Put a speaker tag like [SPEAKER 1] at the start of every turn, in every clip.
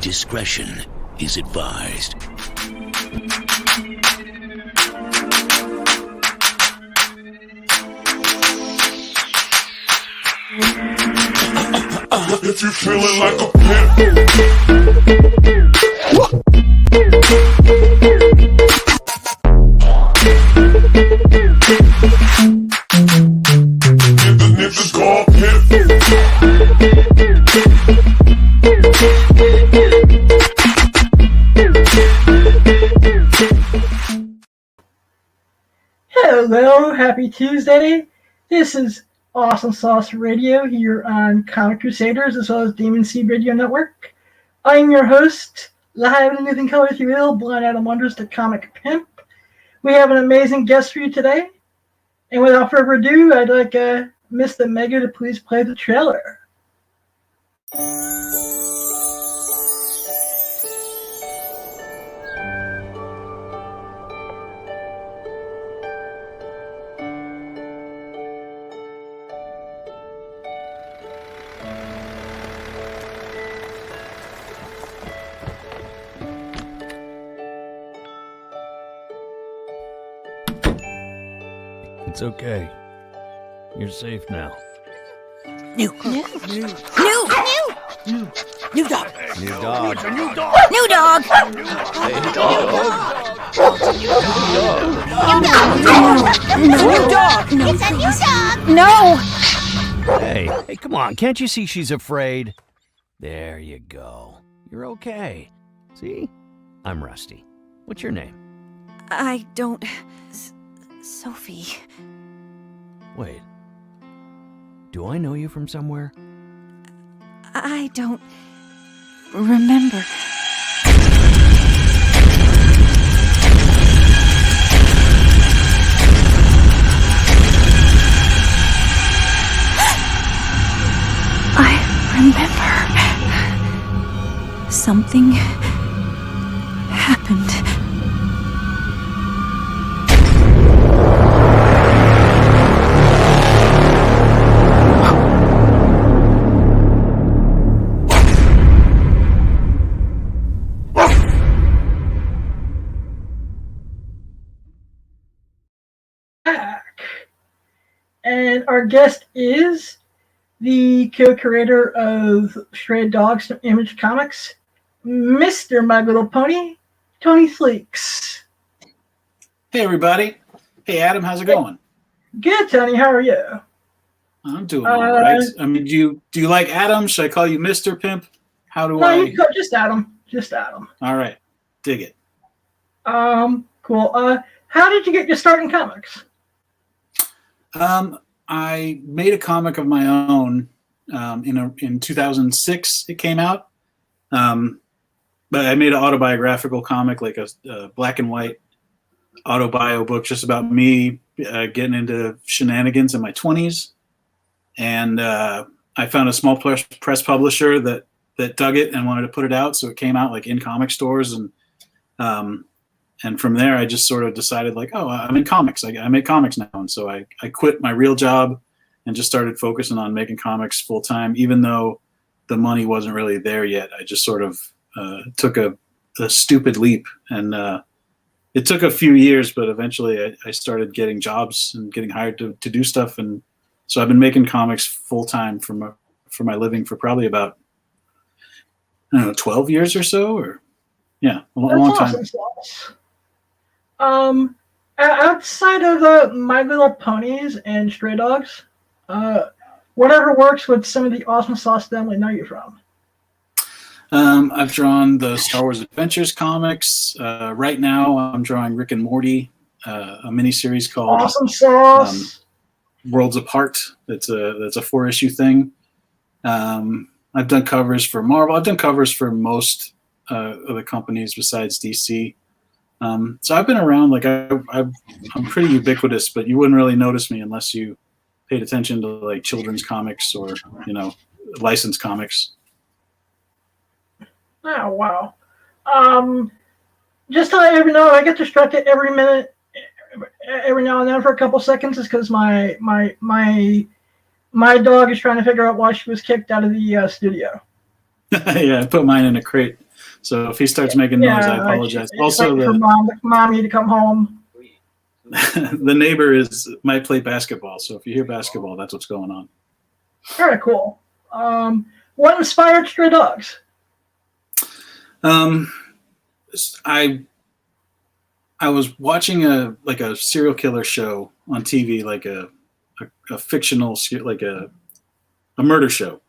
[SPEAKER 1] Discretion is advised.
[SPEAKER 2] If you feeling like a pimp, give the niggas called pimp.
[SPEAKER 3] Hello, happy Tuesday. This is AwesomeSauce Radio here on Comic Crusaders as well as Demon Seed Radio Network. I am your host, live in living color if you will, Blind Adam Wonders, the Comic Pimp. We have an amazing guest for you today. And without further ado, I'd like Mr. Mega to please play the trailer.
[SPEAKER 4] It's okay. You're safe now.
[SPEAKER 5] New dog.
[SPEAKER 4] New dog.
[SPEAKER 5] New dog.
[SPEAKER 4] New dog.
[SPEAKER 5] New dog.
[SPEAKER 4] Hey, dog.
[SPEAKER 5] New dog. It's a new dog. No.
[SPEAKER 4] Hey, come on. Can't you see she's afraid? There you go. You're okay. See? I'm Rusty. What's your name?
[SPEAKER 5] I don't. Sophie.
[SPEAKER 4] Wait. Do I know you from somewhere?
[SPEAKER 5] I don't remember. I remember. Something happened.
[SPEAKER 3] And our guest is the co-creator of Stray Dogs from Image Comics, Mr. My Little Pony, Tony Fleecs.
[SPEAKER 6] Hey, everybody. Hey, Adam, how's it going?
[SPEAKER 3] Good, Tony. How are you?
[SPEAKER 6] I'm doing all right. I mean, do you like Adam? Should I call you Mr. Pimp? How do I?
[SPEAKER 3] No, you just Adam. Just Adam.
[SPEAKER 6] All right. Dig it.
[SPEAKER 3] Cool. How did you get your start in comics?
[SPEAKER 6] I made a comic of my own in 2006. It came out, but I made an autobiographical comic, like a black and white autobio book, just about me getting into shenanigans in my 20s. And I found a small press publisher that dug it and wanted to put it out, so it came out like in comic stores, and from there, I just sort of decided, like, oh, I'm in comics. I make comics now. And so I quit my real job and just started focusing on making comics full time, even though the money wasn't really there yet. I just sort of took a stupid leap. And it took a few years, but eventually I started getting jobs and getting hired to do stuff. And so I've been making comics full time for my living for probably about, 12 years or so, or yeah, a long time.
[SPEAKER 3] Outside of My Little Ponies and Stray Dogs, whatever works with some of the Awesome Sauce family know you from?
[SPEAKER 6] I've drawn the Star Wars Adventures comics. Right now, I'm drawing Rick and Morty, a miniseries called
[SPEAKER 3] Awesome Sauce.
[SPEAKER 6] Worlds Apart. That's a 4-issue thing. I've done covers for Marvel. I've done covers for most of the companies besides DC. So I've been around. Like I'm pretty ubiquitous, but you wouldn't really notice me unless you paid attention to like children's comics or licensed comics.
[SPEAKER 3] Oh wow! Just to let everyone know, I get distracted every now and then for a couple seconds, is because my dog is trying to figure out why she was kicked out of the studio.
[SPEAKER 6] Yeah, I put mine in a crate. So if he starts making noise, I apologize. Also,
[SPEAKER 3] for mommy to come home.
[SPEAKER 6] The neighbor might play basketball. So if you hear basketball, that's what's going on.
[SPEAKER 3] Very cool. What inspired Stray Dogs?
[SPEAKER 6] I was watching a serial killer show on TV, like a fictional, like a murder show.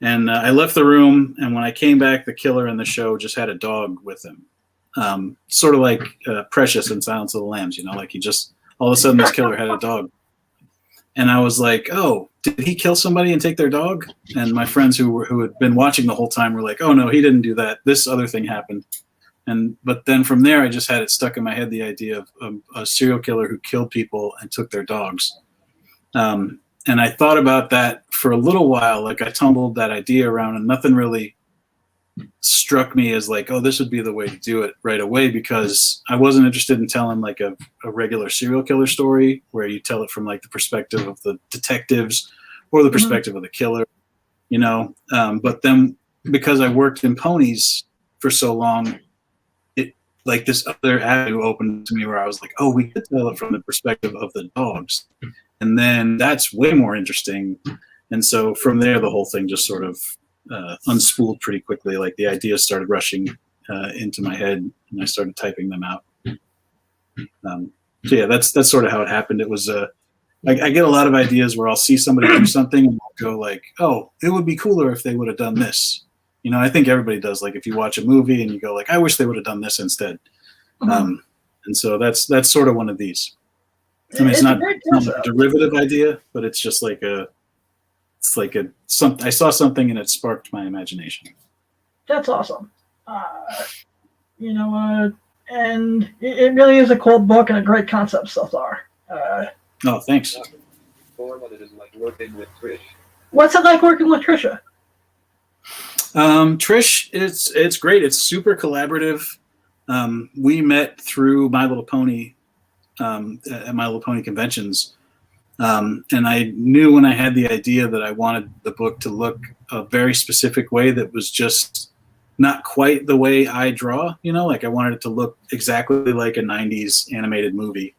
[SPEAKER 6] And I left the room, and when I came back, the killer in the show just had a dog with him. Sort of like Precious in Silence of the Lambs, like he just, all of a sudden this killer had a dog. And I was like, oh, did he kill somebody and take their dog? And my friends who had been watching the whole time were like, oh no, he didn't do that. This other thing happened. But then from there, I just had it stuck in my head, the idea of a serial killer who killed people and took their dogs. And I thought about that for a little while. Like I tumbled that idea around, and nothing really struck me as like, oh, this would be the way to do it right away, because I wasn't interested in telling like a regular serial killer story where you tell it from like the perspective of the detectives or the perspective of the killer, But then because I worked in ponies for so long, like this other avenue opened to me where I was like, oh, we could tell it from the perspective of the dogs. And then that's way more interesting. And so from there, the whole thing just sort of unspooled pretty quickly. Like the ideas started rushing into my head, and I started typing them out. So yeah, that's sort of how it happened. It was I get a lot of ideas where I'll see somebody do something and I'll go like, oh, it would be cooler if they would have done this. I think everybody does. Like if you watch a movie and you go like, I wish they would have done this instead. And so that's sort of one of these. I mean, it's not a derivative idea, but it's just like I saw something and it sparked my imagination.
[SPEAKER 3] That's awesome. And it really is a cool book and a great concept so far.
[SPEAKER 6] Oh, thanks.
[SPEAKER 3] What's it like working with Trisha?
[SPEAKER 6] Trish, it's great. It's super collaborative. We met through My Little Pony at My Little Pony conventions. And I knew when I had the idea that I wanted the book to look a very specific way that was just not quite the way I draw, like I wanted it to look exactly like a 90s animated movie.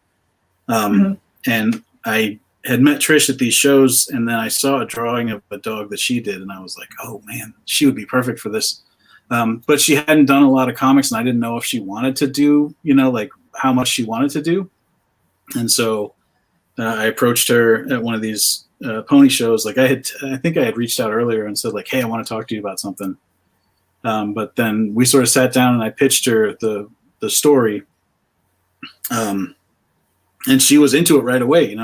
[SPEAKER 6] And I had met Trish at these shows, and then I saw a drawing of a dog that she did, and I was like, oh man, she would be perfect for this. But she hadn't done a lot of comics, and I didn't know if she wanted to do, like how much she wanted to do. And so I approached her at one of these pony shows. Like I think I had reached out earlier and said like, hey, I want to talk to you about something. But then we sort of sat down and I pitched her the story. And she was into it right away,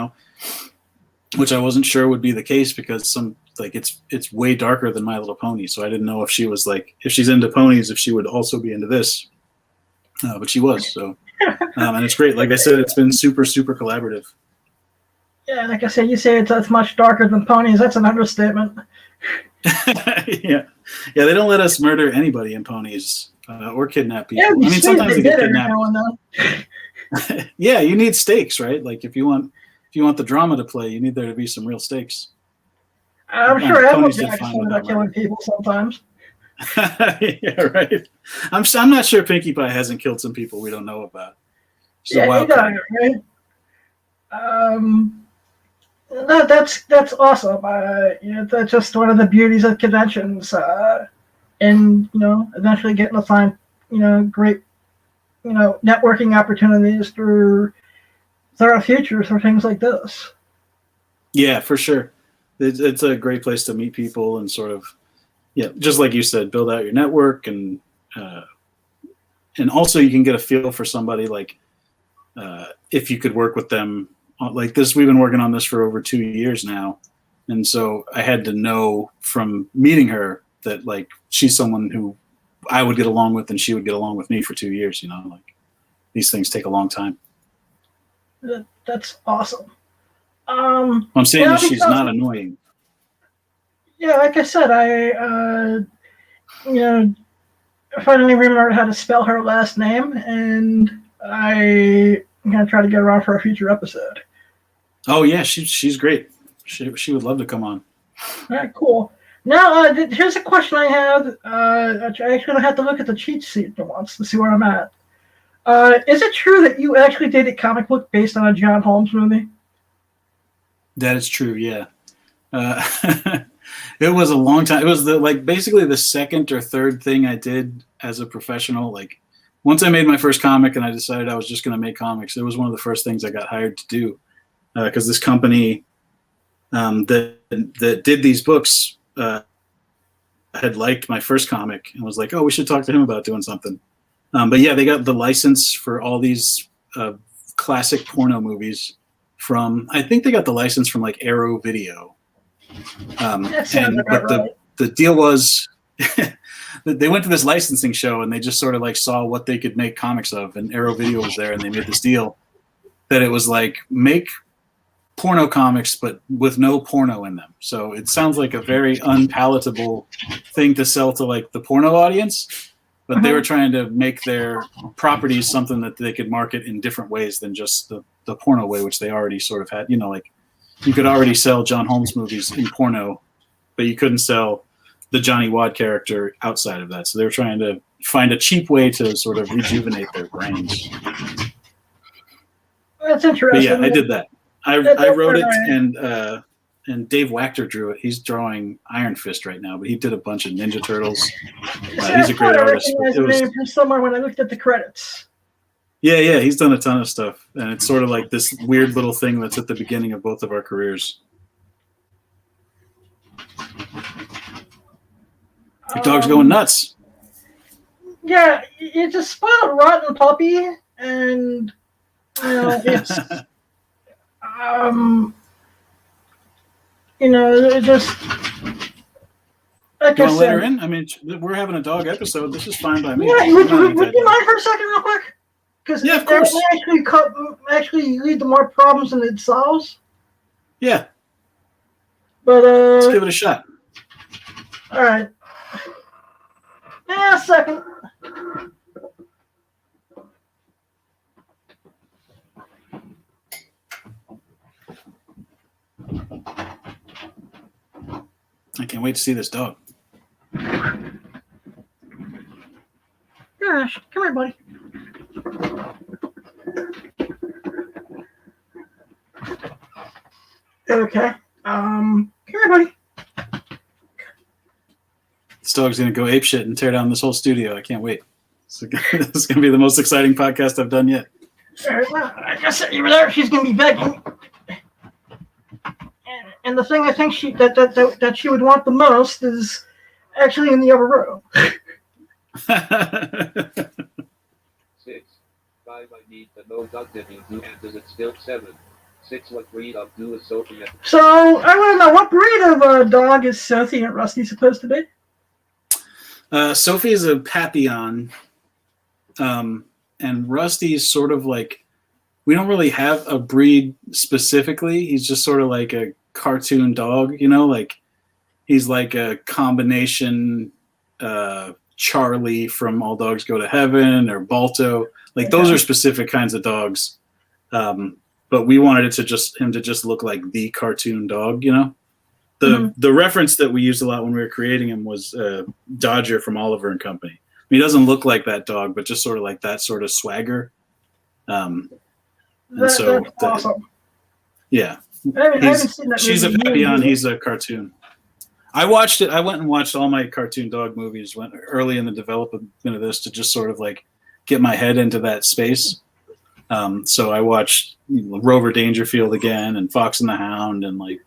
[SPEAKER 6] which I wasn't sure would be the case because it's way darker than My Little Pony. So I didn't know if she was like, if she's into ponies, if she would also be into this. But she was. So, and it's great. Like I said, it's been super, super collaborative.
[SPEAKER 3] Yeah, like I said, you say it's much darker than ponies. That's an understatement.
[SPEAKER 6] Yeah, they don't let us murder anybody in ponies or kidnap people.
[SPEAKER 3] Yeah,
[SPEAKER 6] I mean, sometimes they get kidnapped.
[SPEAKER 3] Then.
[SPEAKER 6] Yeah, you need stakes, right? Like if you want the drama to play, you need there to be some real stakes.
[SPEAKER 3] I'm sure everyone's about killing people sometimes.
[SPEAKER 6] Yeah, right. I'm not sure Pinkie Pie hasn't killed some people we don't know about.
[SPEAKER 3] Yeah, he got it, right? That's awesome. That's just one of the beauties of conventions, and eventually getting to find great networking opportunities through our future for things like this.
[SPEAKER 6] Yeah, for sure. It's a great place to meet people and sort of, just like you said, build out your network and also you can get a feel for somebody like if you could work with them like this. We've been working on this for over 2 years now, and so I had to know from meeting her that like she's someone who I would get along with and she would get along with me for 2 years. Like these things take a long time.
[SPEAKER 3] That's awesome.
[SPEAKER 6] I'm saying that she's not annoying.
[SPEAKER 3] Yeah, like I said, I finally remembered how to spell her last name, and I'm gonna try to get her on for a future episode.
[SPEAKER 6] Oh yeah, she's great. She would love to come on.
[SPEAKER 3] All right, cool. Now, here's a question I have. I actually gonna have to look at the cheat sheet once to see where I'm at. Is it true that you actually did a comic book based on a John Holmes movie?
[SPEAKER 6] That is true. Yeah. It was a long time. It was basically the second or third thing I did as a professional. Like once I made my first comic and I decided I was just going to make comics, it was one of the first things I got hired to do because this company that did these books had liked my first comic and was like, oh, we should talk to him about doing something. But yeah, they got the license for all these classic porno movies from, I think they got the license from like Arrow Video. The deal was they went to this licensing show and they just sort of like saw what they could make comics of, and Arrow Video was there and they made this deal that it was like make porno comics but with no porno in them. So it sounds like a very unpalatable thing to sell to like the porno audience, but they were trying to make their properties something that they could market in different ways than just the porno way, which they already sort of had. You know, like you could already sell John Holmes movies in porno, but you couldn't sell the Johnny Wad character outside of that. So they were trying to find a cheap way to sort of rejuvenate their brains.
[SPEAKER 3] That's interesting.
[SPEAKER 6] But yeah, I did that. I wrote it, and Dave Wachter drew it. He's drawing Iron Fist right now, but he did a bunch of Ninja Turtles. He's a great artist.
[SPEAKER 3] I recognized the name from somewhere when I looked at the credits.
[SPEAKER 6] Yeah, he's done a ton of stuff, and it's sort of like this weird little thing that's at the beginning of both of our careers. Your dog's going nuts.
[SPEAKER 3] Yeah, it's a spoiled, rotten puppy, and it's it just. Like
[SPEAKER 6] you want to let her in? I mean, we're having a dog episode. This is fine by me.
[SPEAKER 3] Yeah, would you mind for a second, real quick? Because
[SPEAKER 6] yeah, of course.
[SPEAKER 3] That actually lead to more problems than it solves.
[SPEAKER 6] Yeah.
[SPEAKER 3] But
[SPEAKER 6] let's give it a shot.
[SPEAKER 3] All right. Yeah, a second.
[SPEAKER 6] I can't wait to see this dog.
[SPEAKER 3] Gosh, come here, buddy. Okay. Come here, buddy.
[SPEAKER 6] This dog's gonna go apeshit and tear down this whole studio. I can't wait. This is gonna be the most exciting podcast I've done yet.
[SPEAKER 3] All right, well, I guess over there she's gonna be begging. And the thing I think that she would want the most is actually in the other room.
[SPEAKER 7] 6. 5. I need to know Dr. Who answers it still 7. 6. What breed of do is Sophie?
[SPEAKER 3] So I want to know, what breed of dog is Sophie and Rusty supposed to be?
[SPEAKER 6] Sophie is a Papillon, and Rusty is sort of like, we don't really have a breed specifically. He's just sort of like a cartoon dog, like he's like a combination Charlie from All Dogs Go to Heaven or Balto. Like those are specific kinds of dogs. But we wanted him to just look like the cartoon dog, The reference that we used a lot when we were creating him was Dodger from Oliver and Company. I mean, he doesn't look like that dog, but just sort of like that sort of swagger.
[SPEAKER 3] That's awesome.
[SPEAKER 6] Yeah.
[SPEAKER 3] I haven't seen that.
[SPEAKER 6] She's a Papillon. He's a cartoon. I watched it. I went and watched all my cartoon dog movies early in the development of this to just sort of like get my head into that space. So I watched Rover Dangerfield again and Fox and the Hound and like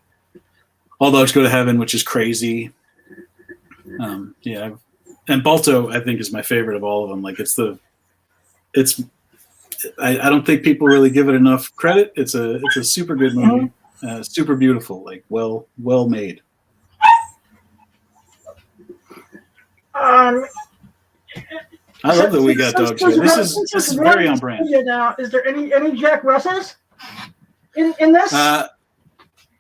[SPEAKER 6] All Dogs Go to Heaven, which is crazy. And Balto I think is my favorite of all of them. Like I don't think people really give it enough credit. It's a super good movie, super beautiful, like well made.
[SPEAKER 3] I
[SPEAKER 6] love that we got dogs here. This is very on brand.
[SPEAKER 3] Now, is there any Jack Russells in this?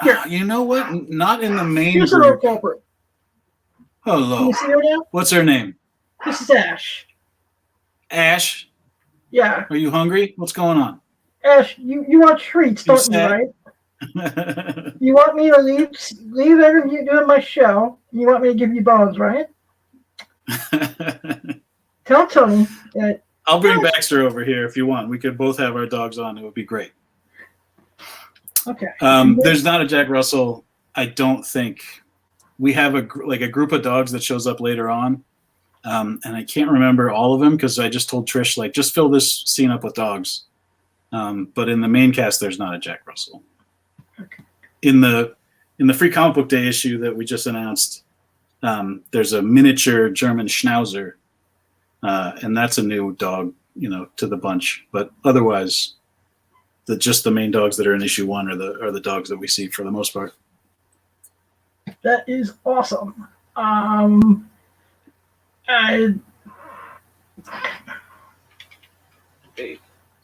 [SPEAKER 3] Here.
[SPEAKER 6] You know what? Not in the main
[SPEAKER 3] Here's
[SPEAKER 6] group.
[SPEAKER 3] a culprit.
[SPEAKER 6] Hello.
[SPEAKER 3] Can you see her now?
[SPEAKER 6] What's her name?
[SPEAKER 3] This is Ash.
[SPEAKER 6] Ash?
[SPEAKER 3] Yeah.
[SPEAKER 6] Are you hungry? What's going on?
[SPEAKER 3] Ash, you want treats, don't you, right? You want me to leave interview doing my show? You want me to give you bones, right? Tell Tony that.
[SPEAKER 6] I'll bring Baxter over here if you want. We could both have our dogs on. It would be great.
[SPEAKER 3] Okay.
[SPEAKER 6] There's not a Jack Russell. I don't think. We have a group of dogs that shows up later on, and I can't remember all of them because I just told Trish just fill this scene up with dogs. But in the main cast, there's not a Jack Russell.
[SPEAKER 3] Okay.
[SPEAKER 6] In the Free Comic Book Day issue that we just announced, there's a miniature German Schnauzer. And that's a new dog, to the bunch. But otherwise, just the main dogs that are in issue 1 are the dogs that we see for the most part.
[SPEAKER 3] That is awesome.
[SPEAKER 7] 8.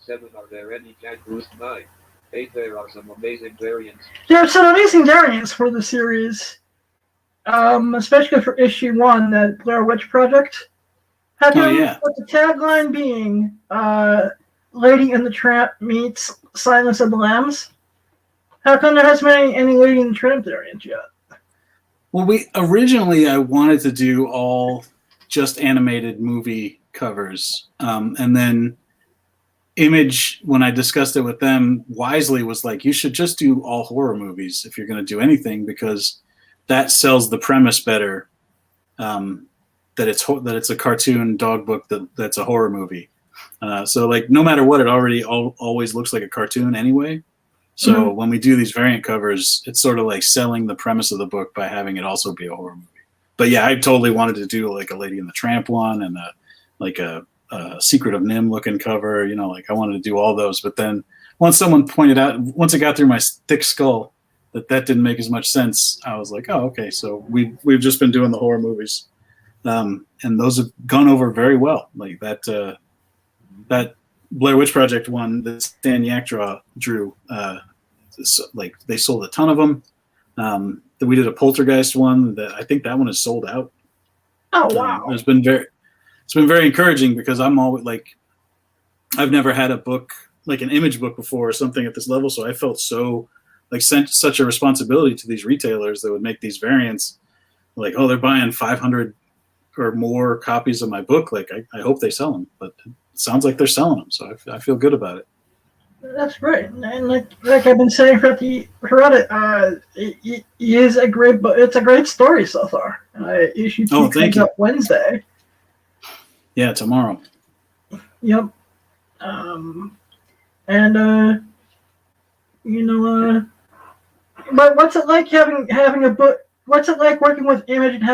[SPEAKER 7] 7. Are there any Jack Bruce? 9. 8. There are some amazing variants.
[SPEAKER 3] There are some amazing variants for the series, especially for issue 1, that Blair Witch Project. With the tagline being Lady and the Tramp meets Silence of the Lambs. How come there hasn't been any Lady and the Tramp variants yet?
[SPEAKER 6] Well, I wanted to do all just animated movie covers. And then Image, when I discussed it with them, wisely was like, you should just do all horror movies if you're going to do anything, because that sells the premise better. That it's a cartoon dog book that's a horror movie. So no matter what, it already always looks like a cartoon anyway. So when we do these variant covers, it's sort of like selling the premise of the book by having it also be a horror movie. But yeah, I totally wanted to do a Lady and the Tramp one and a Secret of Nim looking cover. I wanted to do all those. But then once it got through my thick skull that didn't make as much sense, I was like, oh, okay. So we've just been doing the horror movies. And those have gone over very well. That Blair Witch Project one that Stan Yak drew, they sold a ton of them. We did a Poltergeist one that I think that one is sold out.
[SPEAKER 3] Oh wow!
[SPEAKER 6] It's been very encouraging because I'm always I've never had a book like an Image book before or something at this level, so I felt so such a responsibility to these retailers that would make these variants. They're buying 500 or more copies of my book. I hope they sell them, but it sounds like they're selling them, so I feel good about it.
[SPEAKER 3] That's great, and like I've been saying throughout it is a great book. It's a great story so far. Issue 2 comes up Wednesday.
[SPEAKER 6] Yeah, tomorrow.
[SPEAKER 3] Yep. But what's it like having a book? What's it like working with Image and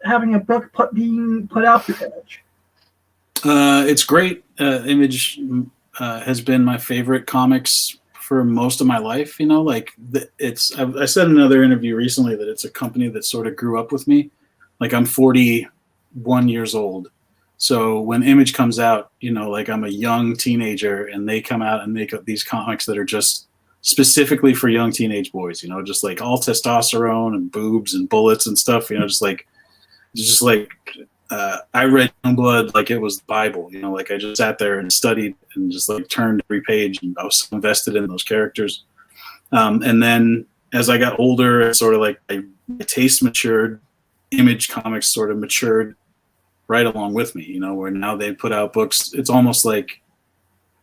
[SPEAKER 3] having a book being put out through Image?
[SPEAKER 6] It's great. Image has been my favorite comics for most of my life. I said in another interview recently that it's a company that sort of grew up with me. I'm 41 years old. So when Image comes out, I'm a young teenager and they come out and make up these comics that are just specifically for young teenage boys, just all testosterone and boobs and bullets and stuff, I read Youngblood like it was the Bible, I just sat there and studied and just turned every page and I was so invested in those characters. And then as I got older, sort of my taste matured, Image comics sort of matured right along with me, where now they put out books. It's almost like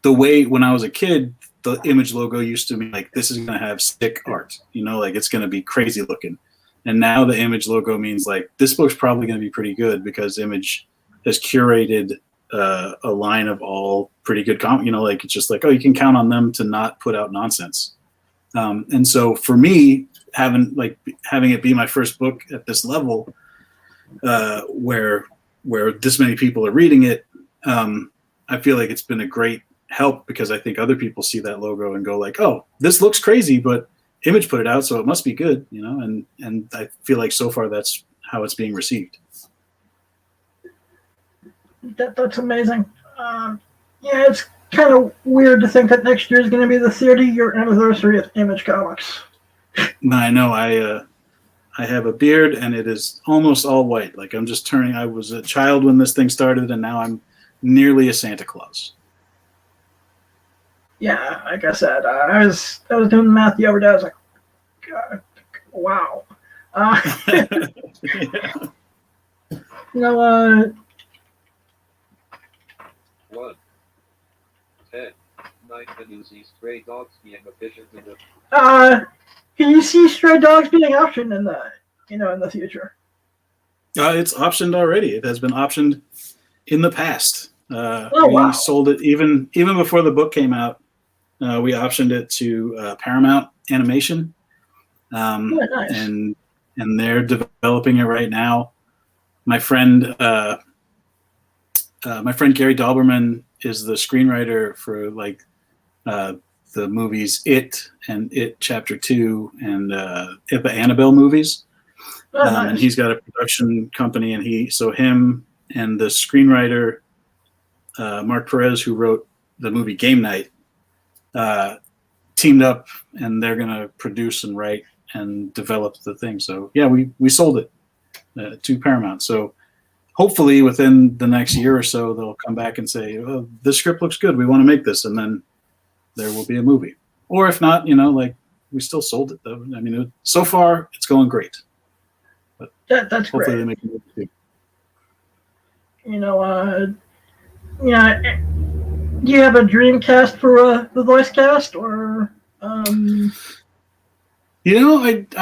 [SPEAKER 6] the way when I was a kid, the Image logo used to be this is going to have sick art, it's going to be crazy looking. And now the Image logo means this book's probably going to be pretty good because Image has curated a line of all pretty good comics. It's just you can count on them to not put out nonsense. And so for me, having it be my first book at this level, where this many people are reading it, I feel like it's been a great help because I think other people see that logo and go oh, this looks crazy, but Image put it out, so it must be good, and I feel like so far that's how it's being received.
[SPEAKER 3] That's amazing. It's kind of weird to think that next year is going to be the 30-year anniversary of Image Comics.
[SPEAKER 6] I know. I have a beard, and it is almost all white. I'm just turning. I was a child when this thing started, and now I'm nearly a Santa Claus.
[SPEAKER 3] Yeah, like I said, I was doing the math the other day. I was like, God, wow.
[SPEAKER 6] Yeah.
[SPEAKER 3] You know,
[SPEAKER 7] 1. 10. 9. Can you see stray dogs being efficient in the
[SPEAKER 3] can you see stray dogs being optioned in the future?
[SPEAKER 6] It's optioned already. It has been optioned in the past.
[SPEAKER 3] Oh,
[SPEAKER 6] we
[SPEAKER 3] wow.
[SPEAKER 6] sold it even before the book came out. We optioned it to Paramount Animation,
[SPEAKER 3] Nice.
[SPEAKER 6] and they're developing it right now. My friend Gary Dalberman is the screenwriter for the movies It and It Chapter 2 and the Annabelle movies.
[SPEAKER 3] Oh, nice.
[SPEAKER 6] And he's got a production company, and him and the screenwriter Mark Perez, who wrote the movie Game Night, teamed up, and they're gonna produce and write and develop the thing. So yeah, we sold it to Paramount. So hopefully within the next year or so, they'll come back and say, "Oh, this script looks good. We want to make this," and then there will be a movie. Or if not, we still sold it though. I mean, so far it's going great. But
[SPEAKER 3] That's
[SPEAKER 6] hopefully
[SPEAKER 3] great.
[SPEAKER 6] they make a movie too.
[SPEAKER 3] Do you have a dream cast for the voice cast, or
[SPEAKER 6] I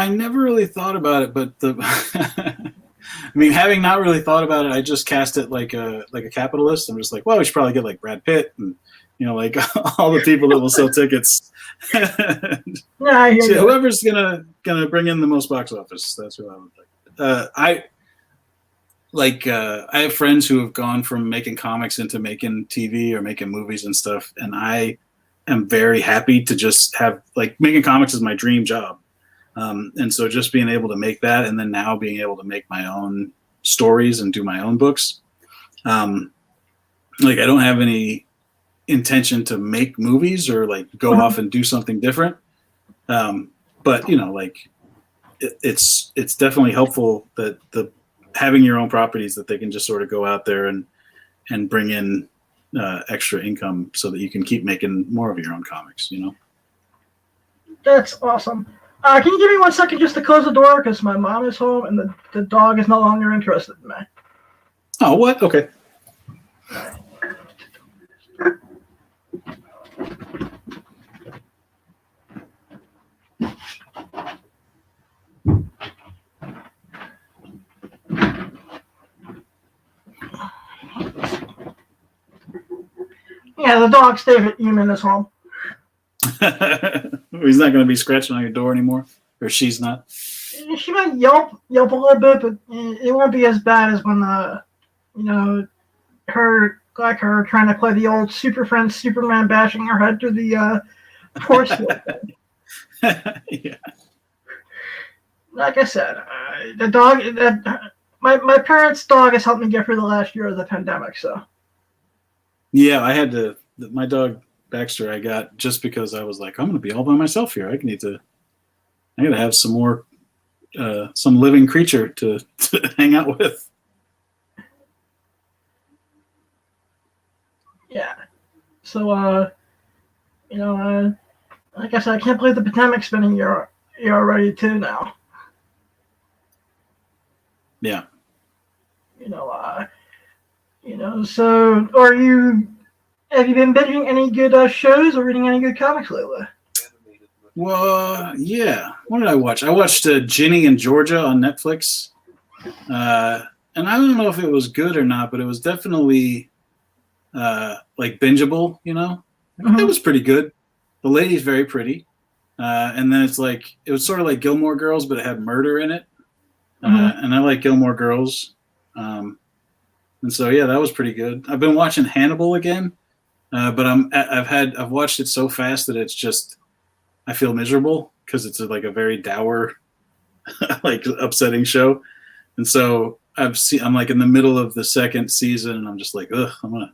[SPEAKER 6] never really thought about it, but I mean, having not really thought about it, I just cast it like a capitalist. I'm just like, well, we should probably get like Brad Pitt and like all the people that will sell tickets.
[SPEAKER 3] yeah,
[SPEAKER 6] So whoever's gonna bring in the most box office, that's what I would like. I have friends who have gone from making comics into making TV or making movies and stuff, and I am very happy to just have making comics is my dream job. And so just being able to make that, and then now being able to make my own stories and do my own books. I don't have any intention to make movies or go off and do something different. But it's definitely helpful that having your own properties, that they can just sort of go out there and bring in extra income so that you can keep making more of your own comics,
[SPEAKER 3] That's awesome. Can you give me 1 second just to close the door, because my mom is home and the dog is no longer interested in me.
[SPEAKER 6] Oh, what? Okay.
[SPEAKER 3] Yeah, the dog's David Eamon is home.
[SPEAKER 6] He's not going to be scratching on your door anymore, or she's not.
[SPEAKER 3] She might yelp a little bit, but it won't be as bad as when her trying to play the old Super Friends Superman bashing her head through the force field.
[SPEAKER 6] Yeah.
[SPEAKER 3] Like I said, the dog my parents' dog has helped me get through the last year of the pandemic. So
[SPEAKER 6] Yeah, I had to. My dog Baxter, I got just because I was like, I'm going to be all by myself here. I got to have some more, some living creature to hang out with.
[SPEAKER 3] yeah. So like I said, I can't believe the pandemic's been a year already too now.
[SPEAKER 6] Yeah.
[SPEAKER 3] So have you been binging any good shows or reading any good comics lately?
[SPEAKER 6] Well, yeah. What did I watch? I watched Ginny and Georgia on Netflix. And I don't know if it was good or not, but it was definitely bingeable,
[SPEAKER 3] Mm-hmm.
[SPEAKER 6] It was pretty good. The lady's very pretty. And then it was sort of like Gilmore Girls, but it had murder in it.
[SPEAKER 3] Mm-hmm.
[SPEAKER 6] And I like Gilmore Girls. And so, yeah, that was pretty good. I've been watching Hannibal again, but I've watched it so fast that it's just, I feel miserable because it's a very dour, upsetting show. And so I'm in the middle of the second season, and I'm just like, ugh, I'm going to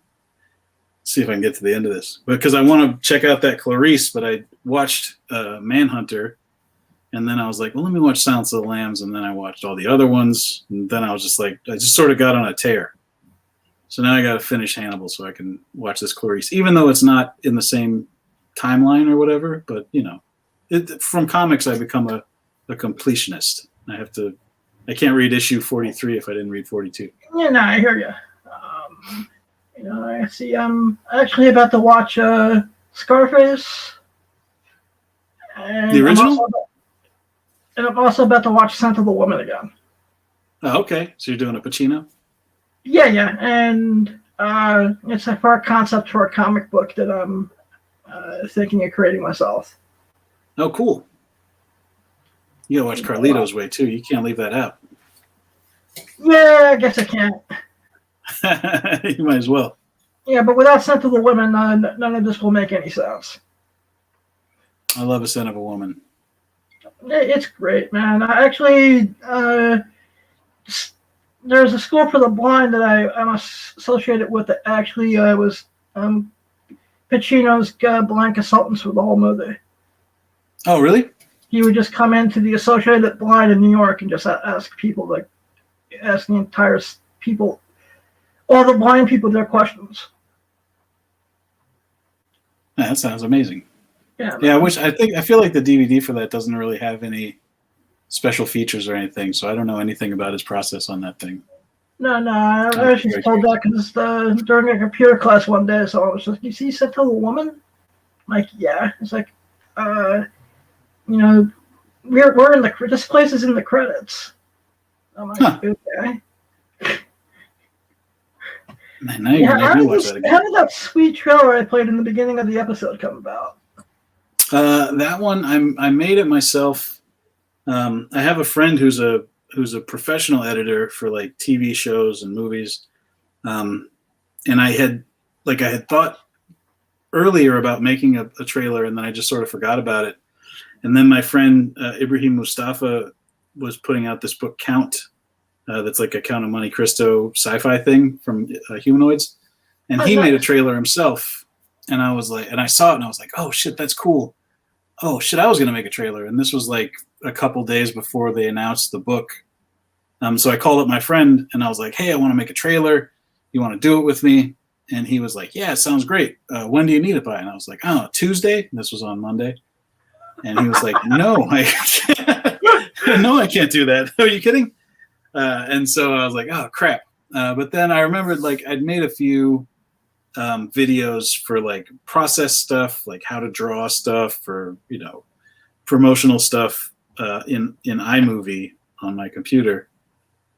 [SPEAKER 6] see if I can get to the end of this. Because I want to check out that Clarice, but I watched Manhunter, and then I was like, well, let me watch Silence of the Lambs, and then I watched all the other ones, and then I was just I just sort of got on a tear. So now I got to finish Hannibal so I can watch this Clarice, even though it's not in the same timeline or whatever. But from comics, I become a completionist. I can't read issue 43 if I didn't read 42.
[SPEAKER 3] Yeah, no, I hear you. I see. I'm actually about to watch Scarface. And
[SPEAKER 6] The original?
[SPEAKER 3] I'm also about to watch Scent of the Woman again.
[SPEAKER 6] Oh, okay. So you're doing a Pacino?
[SPEAKER 3] Yeah, and it's for a concept for a comic book that I'm thinking of creating myself.
[SPEAKER 6] Oh, cool. You gotta watch Carlito's Way too. You can't leave that out.
[SPEAKER 3] Yeah, I guess I can't.
[SPEAKER 6] You might as well.
[SPEAKER 3] Yeah, but without Scent of the Woman, none of this will make any sense.
[SPEAKER 6] I love A Scent of a Woman.
[SPEAKER 3] It's great, man. I actually, there's a school for the blind that I'm associated with that actually was Pacino's blind consultants for the whole movie.
[SPEAKER 6] Oh, really?
[SPEAKER 3] He would just come into the Associated Blind in New York and just ask the entire people, all the blind people, their questions.
[SPEAKER 6] Yeah, that sounds amazing.
[SPEAKER 3] Yeah.
[SPEAKER 6] Yeah, I feel like the DVD for that doesn't really have any special features or anything, so I don't know anything about his process on that thing.
[SPEAKER 3] No, I was just told that because during a computer class one day, so I was like, "You see Scent of a Woman?" I'm like, yeah. It's like, we're in this place is in the credits. I'm like, okay.
[SPEAKER 6] Man, now you're gonna watch that again.
[SPEAKER 3] How did that sweet trailer I played in the beginning of the episode come about?
[SPEAKER 6] That one I made it myself. I have a friend who's a professional editor for like TV shows and movies, and I had thought earlier about making a trailer, and then I just sort of forgot about it. And then my friend Ibrahim Mustafa was putting out this book Count, that's like a Count of Monte Cristo sci-fi thing from Humanoids, and he made a trailer himself. And I was like, and I saw it, and I was like, oh shit, that's cool. Oh shit, I was gonna make a trailer, and this was like a couple days before they announced the book. So I called up my friend, and I was like, hey, I want to make a trailer. You want to do it with me? And he was like, yeah, it sounds great. When do you need it by? And I was like, oh, Tuesday. And this was on Monday. And he was like, no, I can't do that. Are you kidding? And so I was like, oh crap. But then I remembered like I'd made a few videos for like process stuff, like how to draw stuff for, promotional stuff in iMovie on my computer.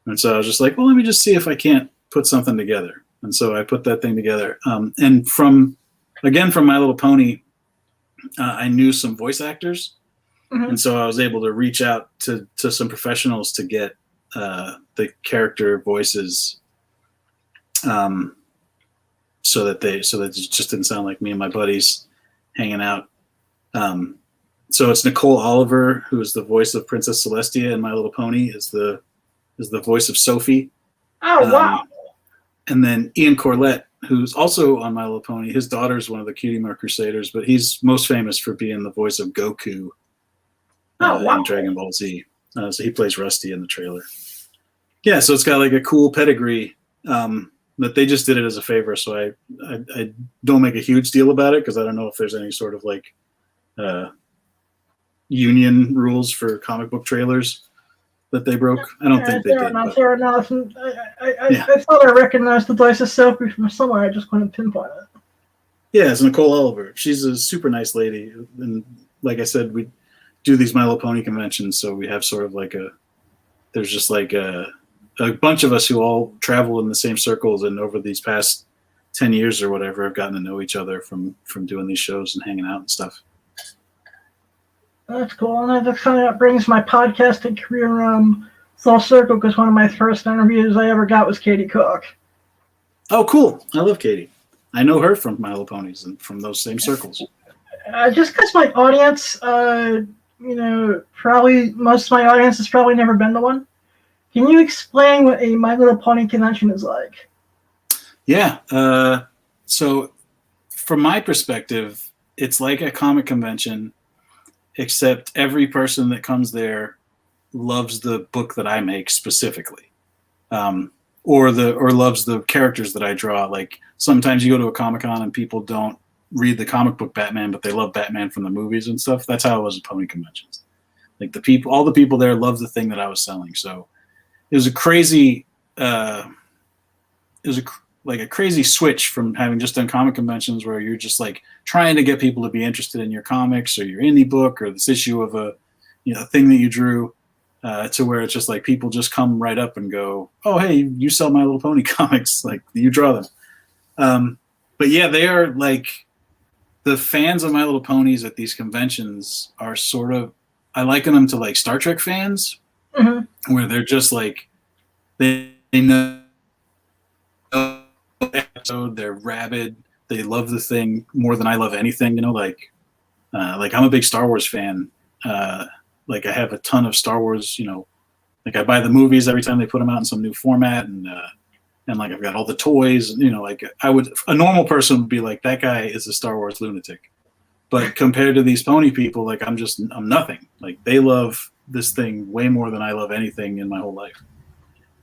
[SPEAKER 6] And so I was just like, well, let me just see if I can't put something together. And so I put that thing together. And from My Little Pony, I knew some voice actors. Mm-hmm. And so I was able to reach out to some professionals to get the character voices so that it just didn't sound like me and my buddies hanging out. So it's Nicole Oliver, who is the voice of Princess Celestia in My Little Pony, is the voice of Sophie.
[SPEAKER 3] Oh, wow.
[SPEAKER 6] And then Ian Corlett, who's also on My Little Pony. His daughter's one of the Cutie Mark Crusaders, but he's most famous for being the voice of Goku in Dragon Ball Z. So he plays Rusty in the trailer. Yeah, so it's got like a cool pedigree, but they just did it as a favor. So I don't make a huge deal about it because I don't know if there's any sort of like union rules for comic book trailers that they broke. I don't think they did.
[SPEAKER 3] Fair enough. I thought I recognized the voice of Sophie from somewhere. I just couldn't pinpoint it.
[SPEAKER 6] Yeah, it's Nicole Oliver. She's a super nice lady. And like I said, we do these My Little Pony conventions, so we have sort of like there's just like a bunch of us who all travel in the same circles, and over these past 10 years or whatever, have gotten to know each other from doing these shows and hanging out and stuff.
[SPEAKER 3] That's cool. And that kind of brings my podcasting career full circle, because one of my first interviews I ever got was Katie Cook.
[SPEAKER 6] Oh, cool. I love Katie. I know her from My Little Ponies and from those same circles.
[SPEAKER 3] Just because my audience, probably most of my audience has probably never been to one. Can you explain what a My Little Pony convention is like? Yeah.
[SPEAKER 6] So from my perspective, it's like a comic convention, except every person that comes there loves the book that I make specifically, or loves the characters that I draw. Like sometimes you go to a Comic-Con and people don't read the comic book Batman, but they love Batman from the movies and stuff. That's how it was at pony conventions. Like all the people there loved the thing that I was selling. So it was a crazy, like a crazy switch from having just done comic conventions where you're just like trying to get people to be interested in your comics or your indie book or this issue of a thing that you drew, to where it's just like people just come right up and go, oh, hey, you sell My Little Pony comics, like you draw them. But yeah, they are like the fans of My Little Ponies at these conventions are sort of, I liken them to like Star Trek fans, where they're just like, they know episode, they're rabid, they love the thing more than I love anything, like I'm a big Star Wars fan. Like I have a ton of Star Wars, like I buy the movies every time they put them out in some new format, and like I've got all the toys, like a normal person would be like, that guy is a Star Wars lunatic. But compared to these pony people, like I'm nothing. Like they love this thing way more than I love anything in my whole life.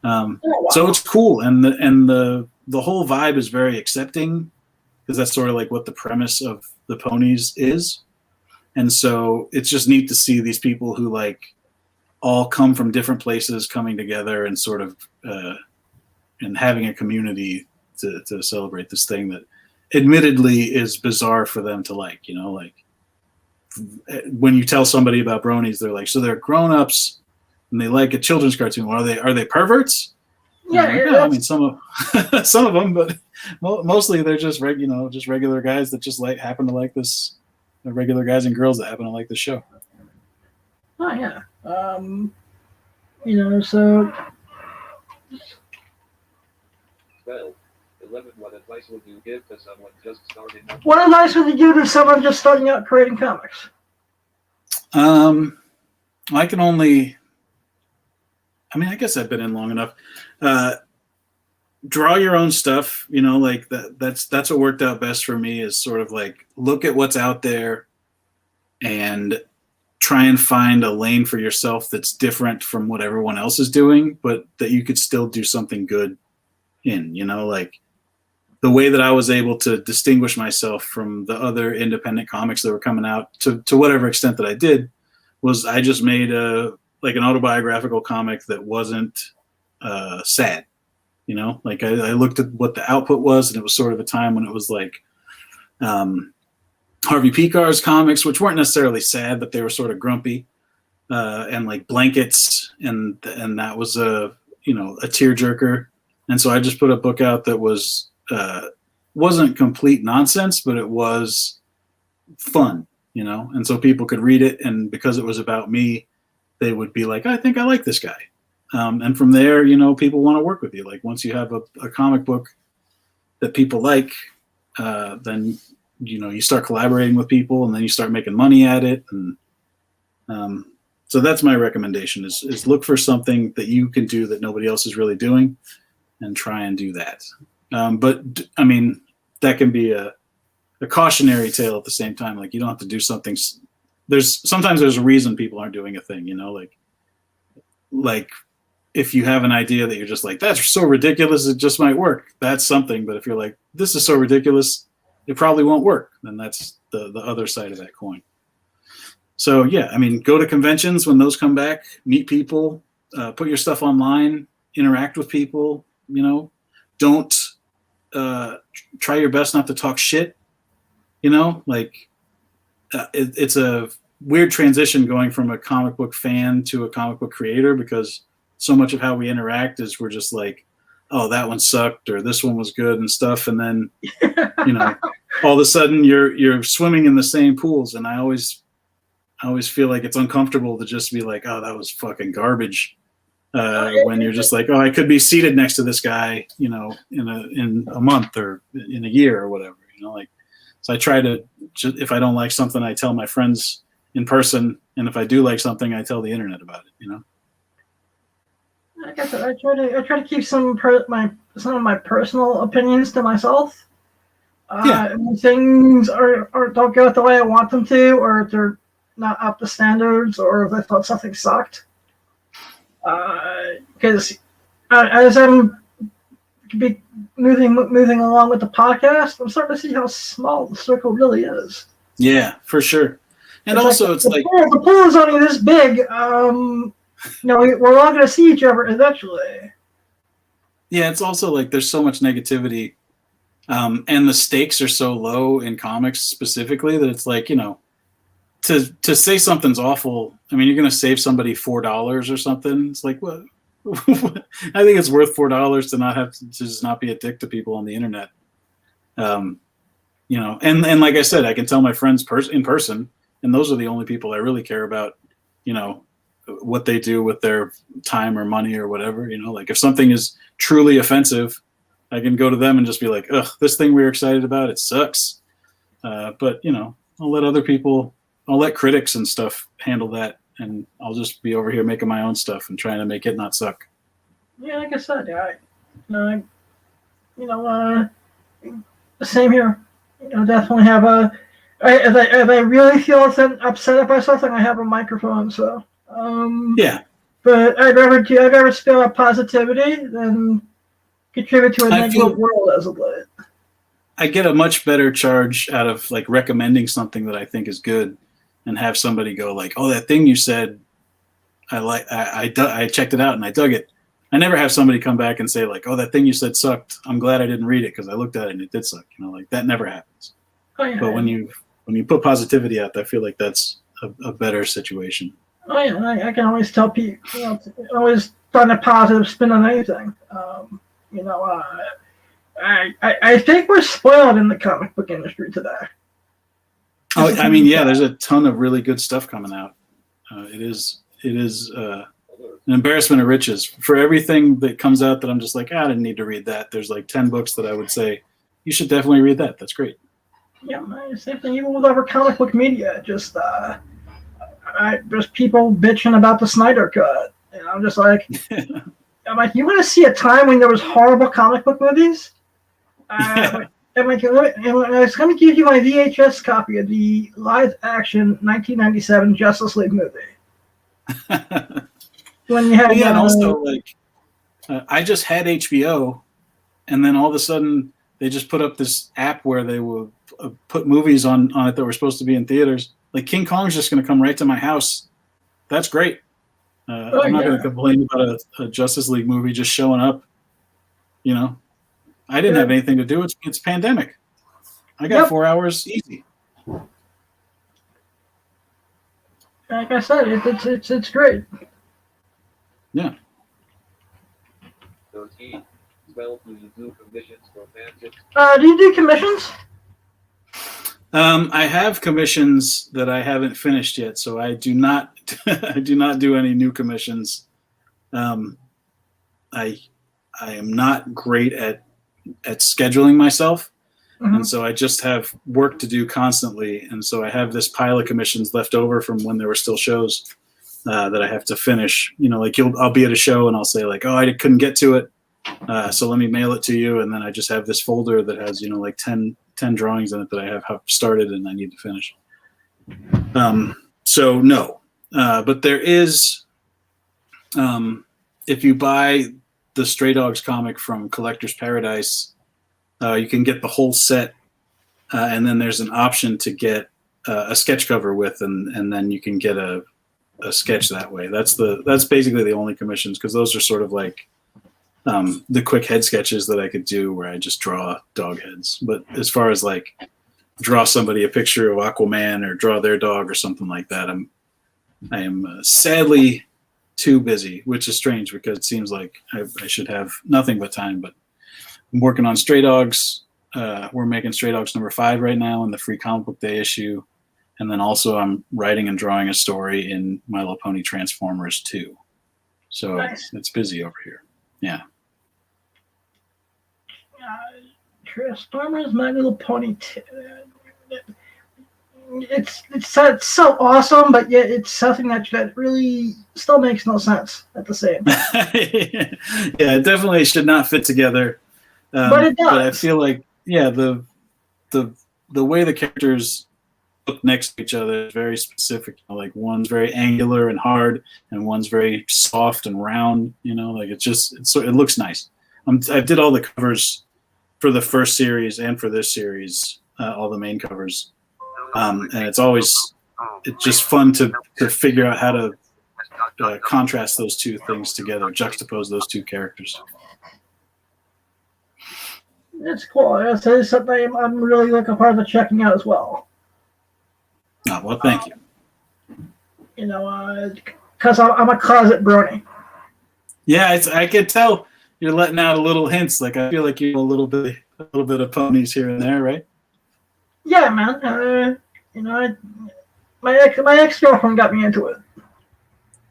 [SPEAKER 6] So it's cool, and the whole vibe is very accepting, because that's sort of like what the premise of the ponies is. And so it's just neat to see these people who like all come from different places coming together and sort of and having a community to celebrate this thing that admittedly is bizarre for them to like, like when you tell somebody about bronies, they're like, so they're grown-ups and they like a children's cartoon. Are they perverts?
[SPEAKER 3] Yeah,
[SPEAKER 6] like, no, I mean some of them, but mostly they're just regular guys that just happen to like this. Regular guys and girls that happen to like the show.
[SPEAKER 3] Oh yeah. So.
[SPEAKER 7] 12. 11. What advice would you give to someone just starting out?
[SPEAKER 3] What advice would you give to someone just starting out creating comics?
[SPEAKER 6] I guess I've been in long enough. Draw your own stuff, like that's what worked out best for me, is sort of like look at what's out there and try and find a lane for yourself that's different from what everyone else is doing, but that you could still do something good in, like the way that I was able to distinguish myself from the other independent comics that were coming out to whatever extent that I did was I just made an autobiographical comic that wasn't sad. Like I looked at what the output was, and it was sort of a time when it was like Harvey Picar's comics, which weren't necessarily sad, but they were sort of grumpy, and like Blankets, and that was a tearjerker. And so I just put a book out that was wasn't complete nonsense, but it was fun, and so people could read it, and because it was about me, they would be like, I think I like this guy. And from there, people want to work with you. Like once you have a comic book that people like, then, you start collaborating with people, and then you start making money at it. And so that's my recommendation is look for something that you can do that nobody else is really doing and try and do that. But I mean, that can be a cautionary tale at the same time. Like you don't have to do something. Sometimes there's a reason people aren't doing a thing, like if you have an idea that you're just like, that's so ridiculous, it just might work. That's something. But if you're like, this is so ridiculous, it probably won't work. Then that's the other side of that coin. So yeah, I mean, go to conventions when those come back, meet people, put your stuff online, interact with people, don't try your best not to talk shit, it's a weird transition going from a comic book fan to a comic book creator, because so much of how we interact is we're just like, oh, that one sucked or this one was good and stuff. And then, all of a sudden you're swimming in the same pools. And I always feel like it's uncomfortable to just be like, oh, that was fucking garbage. When you're just like, oh, I could be seated next to this guy, in a month or in a year or whatever, so I try to, if I don't like something, I tell my friends in person. And if I do like something, I tell the internet about it,
[SPEAKER 3] I guess I try to keep some of my personal opinions to myself. When things don't go the way I want them to, or if they're not up to standards, or if I thought something sucked. Because as I'm be moving along with the podcast, I'm starting to see how small the circle really is.
[SPEAKER 6] Yeah, for sure. And
[SPEAKER 3] It's
[SPEAKER 6] also,
[SPEAKER 3] like,
[SPEAKER 6] it's like,
[SPEAKER 3] the pool is only this big. We're all going to see each other eventually.
[SPEAKER 6] yeah, it's also like there's so much negativity, and the stakes are so low in comics specifically that it's like, to say something's awful. I mean, you're going to save somebody $4 or something. It's like, what? I think it's worth $4 to not have to just not be a dick to people on the internet. And like I said, I can tell my friends in person, and those are the only people I really care about, what they do with their time or money or whatever. Like if something is truly offensive, I can go to them and just be like, ugh, this thing we were excited about, it sucks. But I'll let critics and stuff handle that, and I'll just be over here making my own stuff and trying to make it not suck.
[SPEAKER 3] Yeah, like I said, same here. Definitely have if I really feel upset about something, I have a microphone. So
[SPEAKER 6] Yeah.
[SPEAKER 3] But I'd rather spill out positivity than contribute to a negative world as of late.
[SPEAKER 6] I get a much better charge out of like recommending something that I think is good, and have somebody go like, "Oh, that thing you said, I checked it out and I dug it." I never have somebody come back and say like, "Oh, that thing you said sucked. I'm glad I didn't read it because I looked at it and it did suck." Like that never happens.
[SPEAKER 3] Oh, yeah.
[SPEAKER 6] But when you put positivity out, I feel like that's a better situation.
[SPEAKER 3] Oh yeah, I can always tell people, always find a positive spin on anything. I think we're spoiled in the comic book industry today.
[SPEAKER 6] Oh, I mean, yeah, there's a ton of really good stuff coming out. It is an embarrassment of riches for everything that comes out that I'm just like, I didn't need to read that. There's like 10 books that I would say you should definitely read that. That's great. Yeah,
[SPEAKER 3] same thing even with our comic book media. Just there's people bitching about the Snyder Cut. I'm just like, you want to see a time when there was horrible comic book movies? I was going to give you my VHS copy of the live-action 1997 Justice League movie. When you had,
[SPEAKER 6] and also I just had HBO, and then all of a sudden they just put up this app where they will put movies on it that were supposed to be in theaters. Like King Kong's just going to come right to my house. That's great. I'm not going to complain about a Justice League movie just showing up. I didn't have anything to do. It's pandemic. I got 4 hours easy.
[SPEAKER 3] Like I said, it's great.
[SPEAKER 6] Yeah.
[SPEAKER 7] Do you do commissions for magic?
[SPEAKER 3] Do you do commissions?
[SPEAKER 6] I have commissions that I haven't finished yet, so I do not do any new commissions. I am not great at scheduling myself, and so I just have work to do constantly, and so I have this pile of commissions left over from when there were still shows that I have to finish. I'll be at a show and I'll say like, "Oh, I couldn't get to it, so let me mail it to you," and then I just have this folder that has like 10 drawings in it that I have started and I need to finish. So no, but there is, if you buy the Stray Dogs comic from Collector's Paradise, you can get the whole set, and then there's an option to get a sketch cover with, and then you can get a sketch that way. That's basically the only commissions, because those are sort of like the quick head sketches that I could do where I just draw dog heads. But as far as like draw somebody a picture of Aquaman or draw their dog or something like that, I am sadly too busy, which is strange because it seems like I should have nothing but time. But I'm working on Stray Dogs. We're making Stray Dogs #5 right now in the free comic book day issue. And then also I'm writing and drawing a story in My Little Pony Transformers 2. So nice. It's busy over here. Yeah.
[SPEAKER 3] Transformers, My Little Pony. It's so awesome, but yet it's something that really still makes no sense at the same time.
[SPEAKER 6] Yeah, it definitely should not fit together.
[SPEAKER 3] But it does.
[SPEAKER 6] But I feel like, yeah, the way the characters look next to each other is very specific. Like one's very angular and hard, and one's very soft and round. Like it looks nice. I did all the covers for the first series and for this series, all the main covers, and it's just fun to figure out how to contrast those two things together, juxtapose those two characters.
[SPEAKER 3] It's cool. It's something I'm really looking forward to checking out as well.
[SPEAKER 6] Oh, well, thank you.
[SPEAKER 3] Because I'm a closet brony.
[SPEAKER 6] Yeah, I could tell you're letting out a little hints. Like I feel like you have a little bit of ponies here and there, right?
[SPEAKER 3] Yeah, man. My ex-girlfriend got me into it.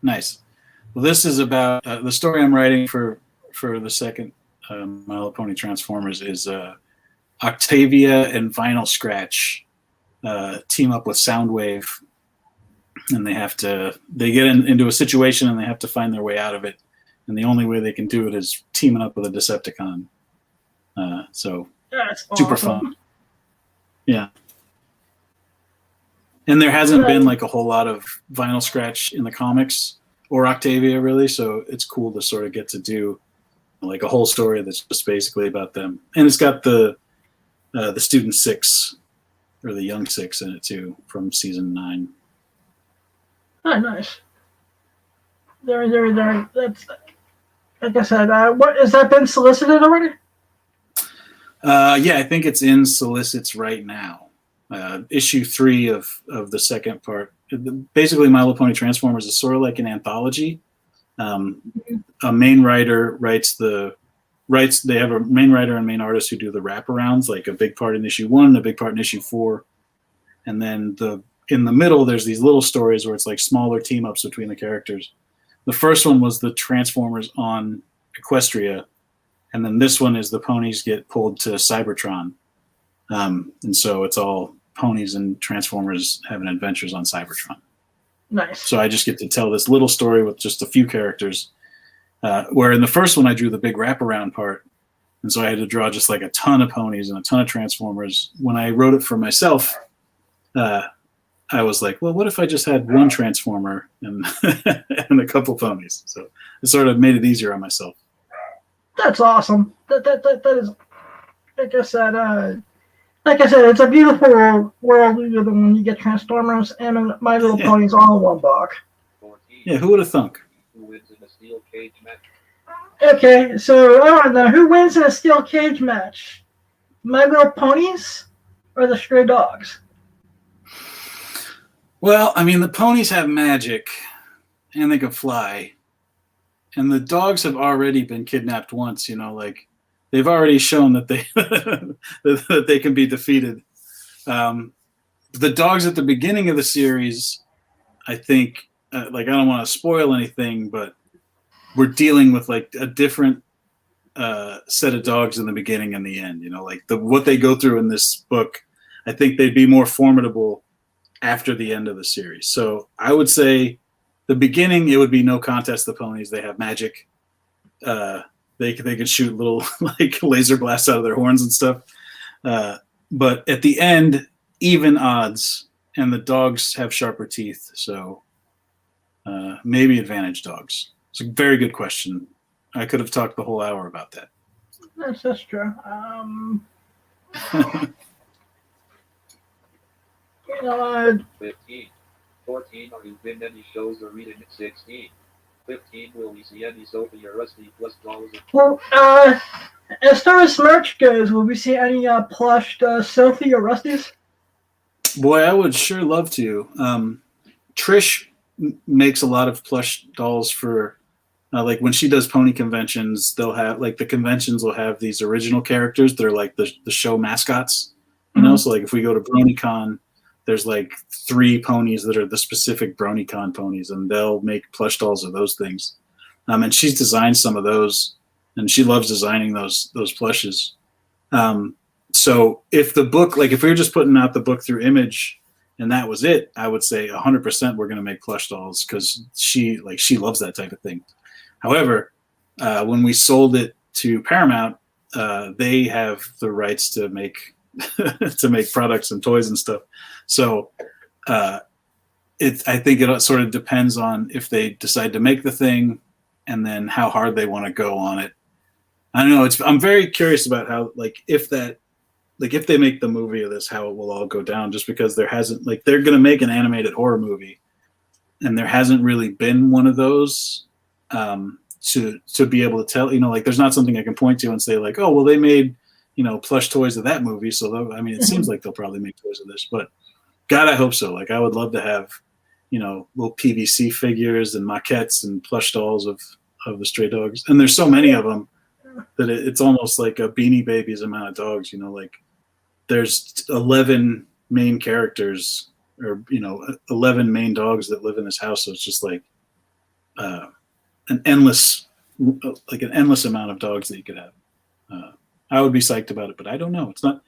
[SPEAKER 6] Nice. Well, this is about the story I'm writing for the second My Little Pony Transformers is Octavia and Vinyl Scratch team up with Soundwave, and they get into a situation and they have to find their way out of it. And the only way they can do it is teaming up with a Decepticon. So
[SPEAKER 3] That's
[SPEAKER 6] super
[SPEAKER 3] awesome.
[SPEAKER 6] fun. Yeah. And there hasn't been like a whole lot of Vinyl Scratch in the comics or Octavia really, so it's cool to sort of get to do like a whole story that's just basically about them. And it's got the Student 6 or the Young 6 in it too from season 9.
[SPEAKER 3] Oh, nice. There. That's like I said. What has that been solicited already?
[SPEAKER 6] Yeah, I think it's in solicits right now. Issue 3 of the second part. Basically, My Little Pony Transformers is sort of like an anthology. A main writer they have a main writer and main artist who do the wraparounds, like a big part in issue 1, a big part in issue 4, and then in the middle there's these little stories where it's like smaller team ups between the characters. The first one was the Transformers on Equestria, and then this one is the ponies get pulled to Cybertron, and so it's all ponies and Transformers having adventures on Cybertron.
[SPEAKER 3] Nice.
[SPEAKER 6] So I just get to tell this little story with just a few characters, where in the first one I drew the big wraparound part, and so I had to draw just like a ton of ponies and a ton of Transformers. When I wrote it for myself, I was like, well, what if I just had one Transformer and and a couple ponies? So it sort of made it easier on myself.
[SPEAKER 3] That's awesome. That is, like I said, it's a beautiful world when you get Transformers and My Little Ponies all in one book.
[SPEAKER 7] 14.
[SPEAKER 6] Yeah, who would have thunk?
[SPEAKER 7] Who wins in a steel cage match?
[SPEAKER 3] Okay, so I want to know who wins in a steel cage match: My Little Ponies or the Stray Dogs?
[SPEAKER 6] Well, I mean, the ponies have magic, and they can fly, and the dogs have already been kidnapped once. Like they've already shown that they that they can be defeated. The dogs at the beginning of the series, I think, like I don't want to spoil anything, but we're dealing with like a different set of dogs in the beginning and the end. Like what they go through in this book, I think they'd be more formidable after the end of the series. So I would say the beginning, it would be no contest. The ponies, they have magic. They can shoot little like laser blasts out of their horns and stuff. But at the end, even odds, and the dogs have sharper teeth. So maybe advantage dogs. It's a very good question. I could have talked the whole hour about that.
[SPEAKER 3] That's true.
[SPEAKER 7] 15. 14. Are you been any shows or reading at 16? 15. Will we see any Sophie or Rusty plus dolls?
[SPEAKER 3] Well, as far as merch goes, will we see any plushed Sophie or Rusties?
[SPEAKER 6] Boy, I would sure love to. Trish makes a lot of plush dolls for, like when she does pony conventions, they'll have like the conventions will have these original characters. They're like the show mascots, So like if we go to BronyCon, there's like 3 ponies that are the specific BronyCon ponies, and they'll make plush dolls of those things. And she's designed some of those, and she loves designing those plushes. So if the book, like if we were just putting out the book through Image and that was it, I would say 100% we're going to make plush dolls because she loves that type of thing. However, when we sold it to Paramount, they have the rights to make to make products and toys and stuff. So I think it sort of depends on if they decide to make the thing and then how hard they want to go on it. I don't know. I'm very curious about how, if they make the movie of this, how it will all go down. Just because there hasn't, they're going to make an animated horror movie, and there hasn't really been one of those to be able to tell. There's not something I can point to and say oh, well, they made plush toys of that movie. So it seems like they'll probably make toys of this. But God, I hope so. I would love to have little PVC figures and maquettes and plush dolls of the stray dogs. And there's so many of them that it's almost like a Beanie Babies amount of dogs. There's 11 main characters, or 11 main dogs that live in this house. So it's just an endless amount of dogs that you could have. I would be psyched about it, but I don't know. It's not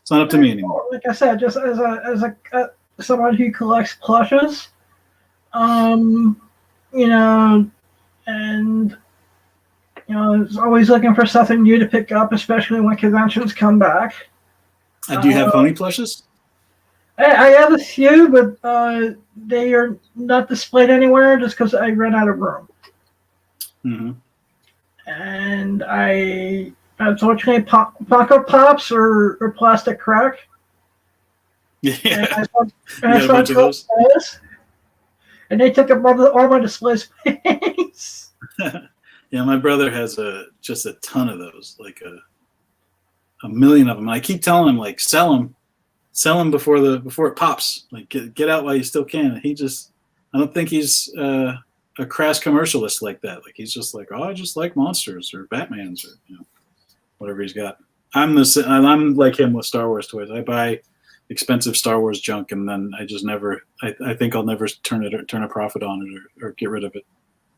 [SPEAKER 6] up to me anymore.
[SPEAKER 3] Like I said, just as someone who collects plushes, and is always looking for something new to pick up, especially when conventions come back.
[SPEAKER 6] Do you have pony plushes?
[SPEAKER 3] I have a few, but they are not displayed anywhere just because I ran out of room.
[SPEAKER 6] Mm-hmm.
[SPEAKER 3] And I unfortunately Pocket Pops or plastic crack.
[SPEAKER 6] Yeah.
[SPEAKER 3] And I saw those. And they took up all my display space.
[SPEAKER 6] Yeah, my brother has just a ton of those, a million of them. And I keep telling him, sell them before it pops. Get out while you still can. And I don't think he's a crass commercialist like that. He's just oh, I just like monsters or Batmans or whatever he's got. I'm like him with Star Wars toys. I buy expensive Star Wars junk, and then I just never. I think I'll never turn a profit on it or get rid of it.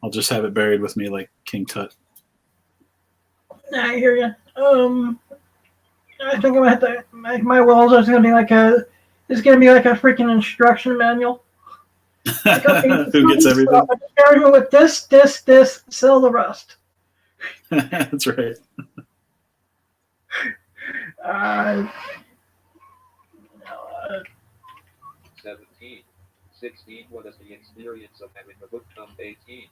[SPEAKER 6] I'll just have it buried with me like King Tut.
[SPEAKER 3] I hear you. I think I'm gonna have to make my walls. It's gonna be like a freaking instruction manual.
[SPEAKER 6] Who gets everything?
[SPEAKER 3] Everyone with this, sell the rest.
[SPEAKER 6] That's right.
[SPEAKER 7] 17. 16. What is the experience of having a book come 18?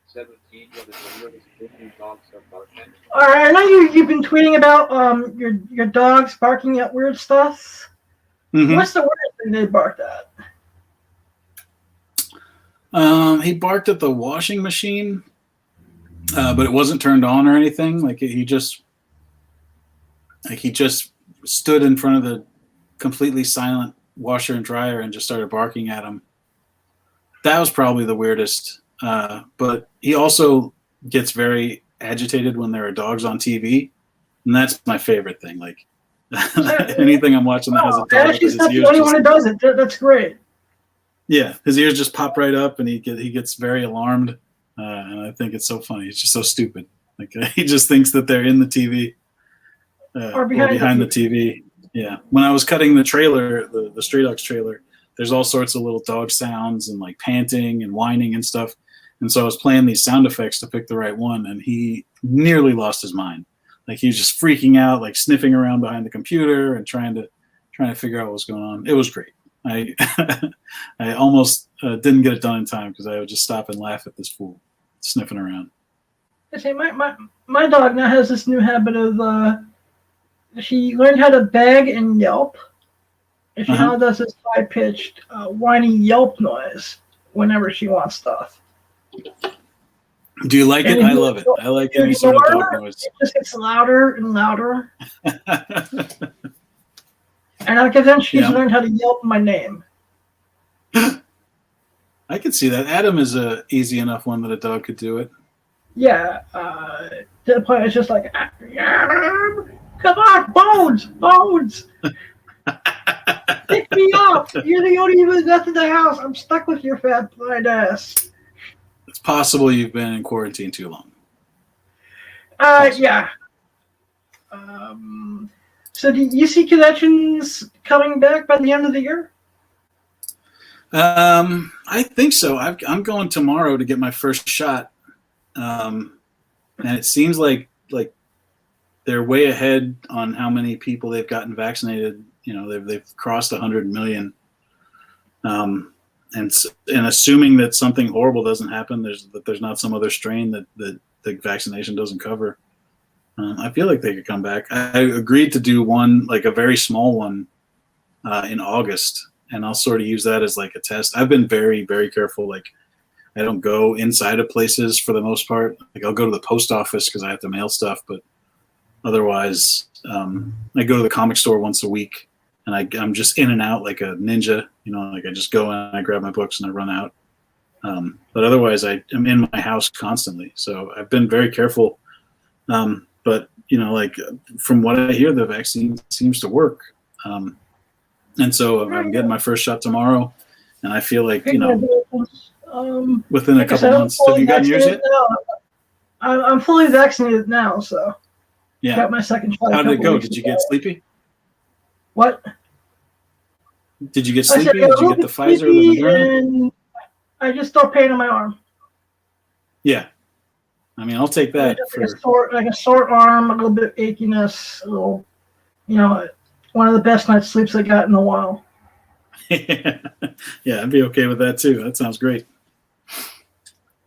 [SPEAKER 7] 17. What is the weirdest thing you dogs have barked at?
[SPEAKER 3] All right, I know you've been tweeting about your dogs barking at weird stuff. Mm-hmm. What's the weirdest thing they barked at?
[SPEAKER 6] He barked at the washing machine, but it wasn't turned on or anything. He just stood in front of the completely silent washer and dryer and just started barking at him. That was probably the weirdest. But he also gets very agitated when there are dogs on TV, and that's my favorite thing. Anything I'm watching that has a dog,
[SPEAKER 3] he's not the only one who does it. That's great.
[SPEAKER 6] Yeah, his ears just pop right up, and he gets very alarmed, and I think it's so funny. It's just so stupid. He just thinks that they're in the TV or behind the TV. Yeah. When I was cutting the trailer, the Stray Dogs trailer, there's all sorts of little dog sounds and panting and whining and stuff. And so I was playing these sound effects to pick the right one, and he nearly lost his mind. He was just freaking out, sniffing around behind the computer and trying to figure out what was going on. It was great. I almost didn't get it done in time because I would just stop and laugh at this fool sniffing around.
[SPEAKER 3] I say my dog now has this new habit of she learned how to beg and yelp. And she now does this high-pitched, whiny yelp noise whenever she wants stuff.
[SPEAKER 6] Do you like it? I love it. I like any sort of dog noise.
[SPEAKER 3] It just gets louder and louder. And then she's learned how to yelp my name.
[SPEAKER 6] I could see that. Adam is a easy enough one that a dog could do it.
[SPEAKER 3] Yeah. To the point it's just Adam, come on, Bones! Pick me up! You're the only one left in the house. I'm stuck with your fat blind ass.
[SPEAKER 6] It's possible you've been in quarantine too long.
[SPEAKER 3] Yeah. So do you see conventions coming back by the end of the year?
[SPEAKER 6] I think so. I'm going tomorrow to get my first shot. And it seems like they're way ahead on how many people they've gotten vaccinated. They've crossed 100 million. And assuming that something horrible doesn't happen, that there's not some other strain that the vaccination doesn't cover. I feel like they could come back. I agreed to do one, like a very small one, in August, and I'll sort of use that as like a test. I've been very, very careful. Like, I don't go inside of places for the most part. Like, I'll go to the post office because I have to mail stuff, but otherwise, I go to the comic store once a week, and I'm just in and out like a ninja. You know, like I just go in, I grab my books, and I run out. But otherwise, I am in my house constantly. So I've been very careful. But, you know, like from what I hear, the vaccine seems to work. And so I'm getting my first shot tomorrow, and I feel like, you know, within a couple months. Have you gotten yours yet?
[SPEAKER 3] I'm fully vaccinated now, so
[SPEAKER 6] yeah.
[SPEAKER 3] Got my second shot.
[SPEAKER 6] How did it go? Did you get sleepy?
[SPEAKER 3] What?
[SPEAKER 6] Did you get sleepy? Did you get the Pfizer or the Moderna?
[SPEAKER 3] And I just felt pain in my arm.
[SPEAKER 6] Yeah. I mean, I'll take that.
[SPEAKER 3] Like a sore arm, a little bit of achiness, a little, you know, one of the best night's sleeps I got in a while.
[SPEAKER 6] Yeah, I'd be okay with that too. That sounds great.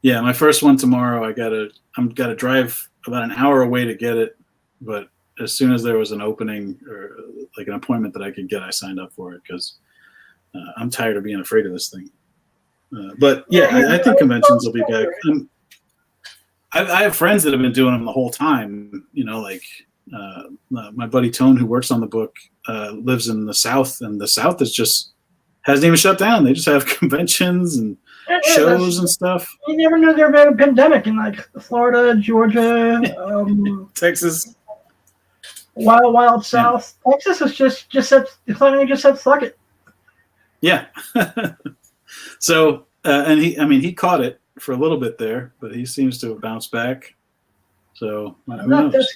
[SPEAKER 6] Yeah, my first one tomorrow. I'm gotta drive about an hour away to get it, but as soon as there was an opening or like an appointment that I could get, I signed up for it because I'm tired of being afraid of this thing. But yeah, I think conventions will be back. I have friends that have been doing them the whole time. You know, like my buddy Tone, who works on the book, lives in the South, and the South hasn't even shut down. They just have conventions and shows and stuff.
[SPEAKER 3] You never knew there was a pandemic in like Florida, Georgia,
[SPEAKER 6] Texas,
[SPEAKER 3] wild South. Yeah. Texas is just said fuck it.
[SPEAKER 6] Yeah. So and he caught it for a little bit there, but he seems to have bounced back. So who knows?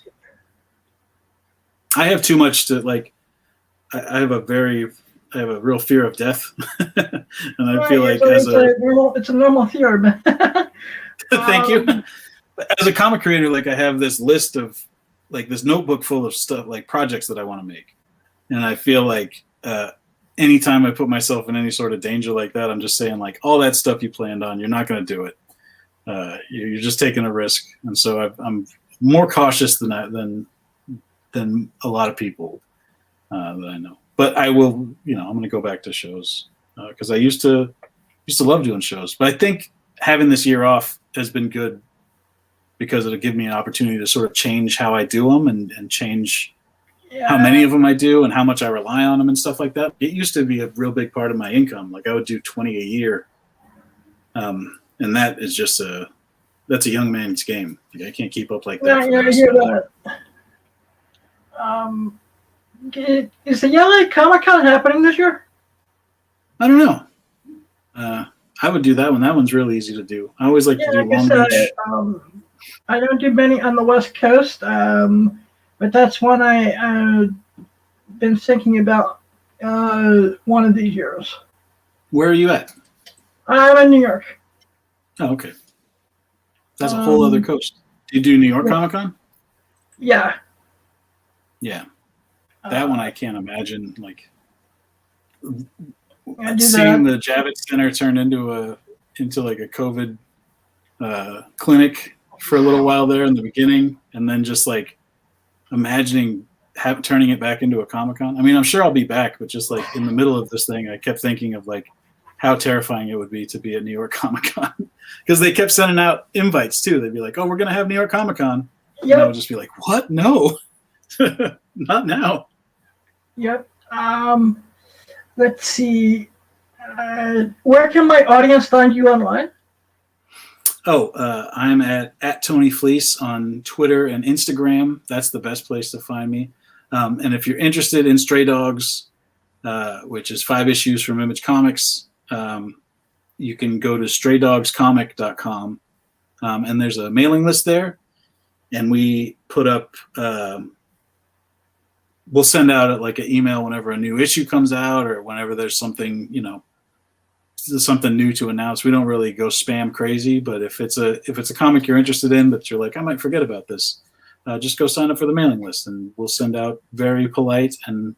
[SPEAKER 6] I have too much to like. I have a real fear of death, and I feel like
[SPEAKER 3] it's a normal fear, man.
[SPEAKER 6] Thank you. As a comic creator, like I have this list of like this notebook full of stuff, like projects that I want to make, and I feel like anytime I put myself in any sort of danger like that, I'm just saying like all that stuff you planned on, you're not going to do it. You're just taking a risk, and so I'm more cautious than a lot of people that I know. But I will, you know, I'm going to go back to shows because I used to love doing shows. But I think having this year off has been good because it'll give me an opportunity to sort of change how I do them and change how many of them I do and how much I rely on them and stuff like that. It used to be a real big part of my income. Like I would do 20 a year. And that is just that's a young man's game. Like I can't keep up like that.
[SPEAKER 3] Yeah, I hear that. Is the LA Comic-Con happening this year?
[SPEAKER 6] I don't know. I would do that one. That one's really easy to do. I always like to do Long Beach.
[SPEAKER 3] I don't do many on the West Coast, but that's one I've been thinking about one of these years.
[SPEAKER 6] Where are you at?
[SPEAKER 3] I'm in New York.
[SPEAKER 6] Oh, okay. That's a whole other coast. Do you do New York Comic-Con?
[SPEAKER 3] Yeah.
[SPEAKER 6] Yeah. That one I can't imagine. Like
[SPEAKER 3] seeing
[SPEAKER 6] the Javits Center turn into like a COVID clinic for a little while there in the beginning, and then just like imagining turning it back into a Comic-Con. I mean, I'm sure I'll be back, but just like in the middle of this thing, I kept thinking of like how terrifying it would be to be at New York Comic-Con because they kept sending out invites too. They'd be like, "Oh, we're gonna have New York Comic-Con," and I would just be like, "What? No, not now."
[SPEAKER 3] Yep. Let's see. Where can my audience find you online?
[SPEAKER 6] I'm at Tony Fleecs on Twitter and Instagram. That's the best place to find me. And if you're interested in Stray Dogs, which is 5 issues from Image Comics, you can go to straydogscomic.com. And there's a mailing list there. And we put up... we'll send out like an email whenever a new issue comes out or whenever there's something, you know, something new to announce. We don't really go spam crazy, but if it's a comic you're interested in, but you're like, I might forget about this, just go sign up for the mailing list and we'll send out very polite and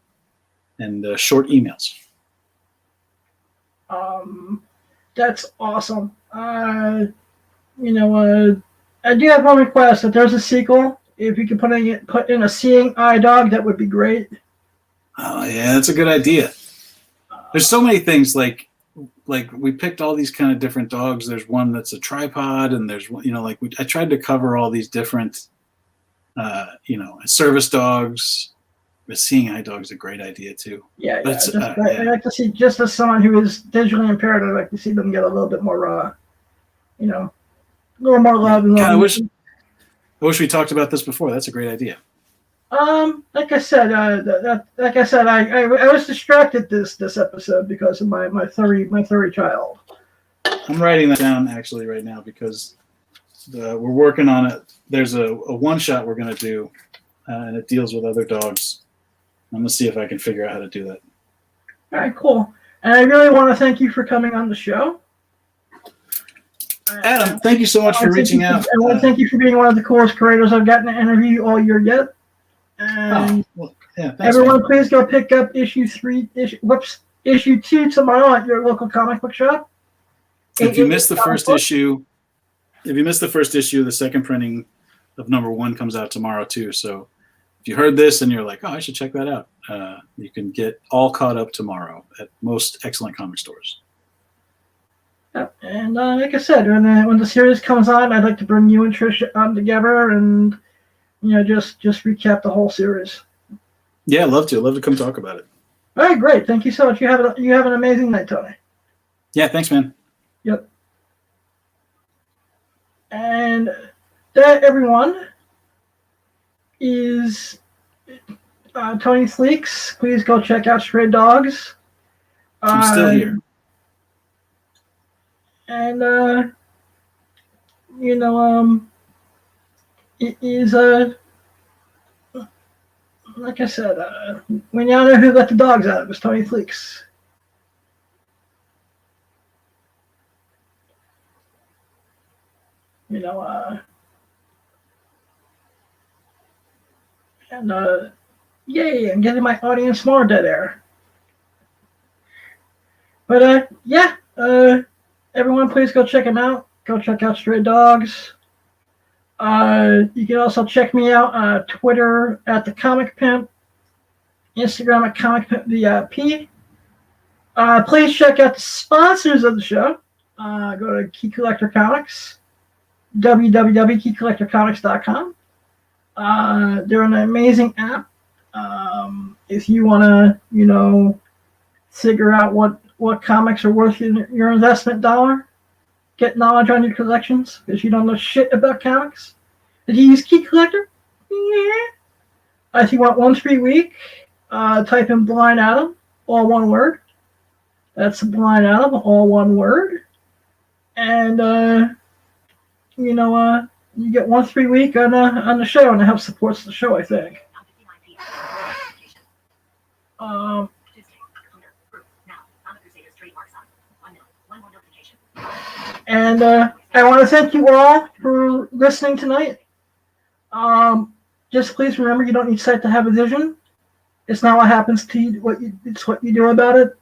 [SPEAKER 6] short emails.
[SPEAKER 3] That's awesome. I do have one request. If there's a sequel, If you could put in a seeing eye dog, that would be great.
[SPEAKER 6] Oh yeah, that's a good idea. There's so many things like we picked all these kind of different dogs. There's one that's a tripod, and there's I tried to cover all these different service dogs. But seeing eye dog's a great idea too.
[SPEAKER 3] Yeah, I like to see, just as someone who is digitally impaired, I like to see them get a little bit more, a little more love.
[SPEAKER 6] I wish we talked about this before. That's a great idea.
[SPEAKER 3] Like I said, I was distracted this episode because of my furry child.
[SPEAKER 6] I'm writing that down actually right now because we're working on it. There's a one shot we're gonna do, and it deals with other dogs. I'm gonna see if I can figure out how to do that.
[SPEAKER 3] All right, cool. And I really want to thank you for coming on the show.
[SPEAKER 6] Adam, thank you so much for reaching out.
[SPEAKER 3] I want to thank you for being one of the coolest creators I've gotten to interview all year yet. And
[SPEAKER 6] thanks,
[SPEAKER 3] everyone,
[SPEAKER 6] man.
[SPEAKER 3] please go pick up issue 2 tomorrow at your local comic book shop.
[SPEAKER 6] If you missed the first issue, the second printing of number 1 comes out tomorrow too. So if you heard this and you're like, oh, I should check that out, you can get all caught up tomorrow at most excellent comic stores.
[SPEAKER 3] And like I said, when the series comes on, I'd like to bring you and Trish on together and just recap the whole series.
[SPEAKER 6] Yeah, I'd love to come talk about it.
[SPEAKER 3] All right, great. Thank you so much. You have an amazing night, Tony.
[SPEAKER 6] Yeah, thanks, man.
[SPEAKER 3] Yep. And that, everyone, is Tony Fleecs. Please go check out Stray Dogs.
[SPEAKER 6] I'm still here.
[SPEAKER 3] And it is like I said, when y'all know who let the dogs out, it was Tony Fleecs. Yay, I'm getting my audience more dead air. But everyone, please go check them out. Go check out Stray Dogs. You can also check me out on Twitter at the Comic Pimp, Instagram at Comic Pimp VIP. Please check out the sponsors of the show. Go to Key Collector Comics, www.keycollectorcomics.com. They're an amazing app. If you want to, figure out what comics are worth your investment dollar, get knowledge on your collections because you don't know shit about comics. Did you use Key Collector? Yeah. If you want 1 free week, type in Blind Adam, all one word. That's Blind Adam, all one word. And you get 1 free week on the show, and it helps supports the show, I think. And I want to thank you all for listening tonight. Just please remember, you don't need sight to have a vision. It's not what happens to you, it's what you do about it.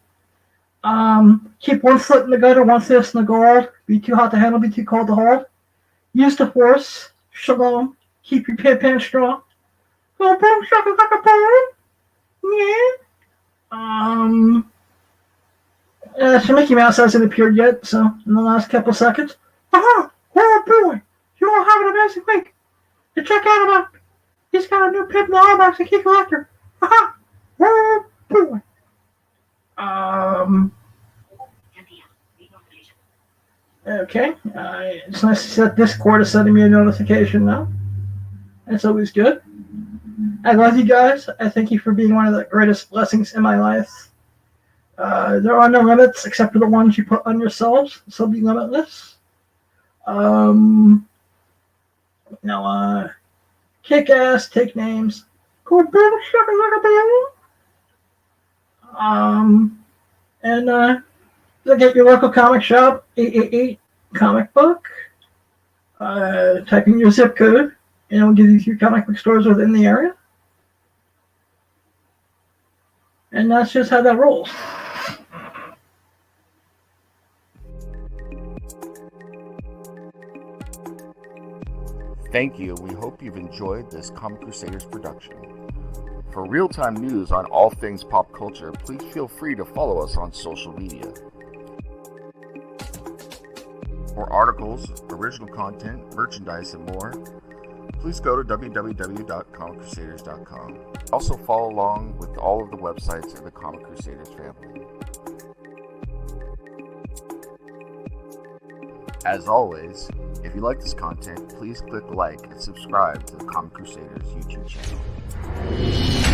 [SPEAKER 3] Keep 1 foot in the gutter, 1 fist in the gold. Be too hot to handle, be too cold to hold. Use the force. Shalom. Keep your pants strong. Go boom, shaka like a boom. Yeah. So Mickey Mouse hasn't appeared yet, so in the last couple seconds. Oh boy, you all have an amazing week. And check out about, he's got a new pimp in the Allbox and Key Collector. Oh boy. Okay. It's nice to see that Discord is sending me a notification now. That's always good. I love you guys. I thank you for being one of the greatest blessings in my life. There are no limits except for the ones you put on yourselves, so be limitless. Kick ass, take names. Go baby, shaka like a baby. And look at your local comic shop, 888 comic book. Type in your zip code, and it'll give you 3 comic book stores within the area. And that's just how that rolls.
[SPEAKER 8] Thank you. We hope you've enjoyed this Comic Crusaders production. For real-time news on all things pop culture, please feel free to follow us on social media. For articles, original content, merchandise, and more, please go to www.comiccrusaders.com. Also follow along with all of the websites of the Comic Crusaders family. As always, if you like this content, please click like and subscribe to the Comic Crusaders YouTube channel.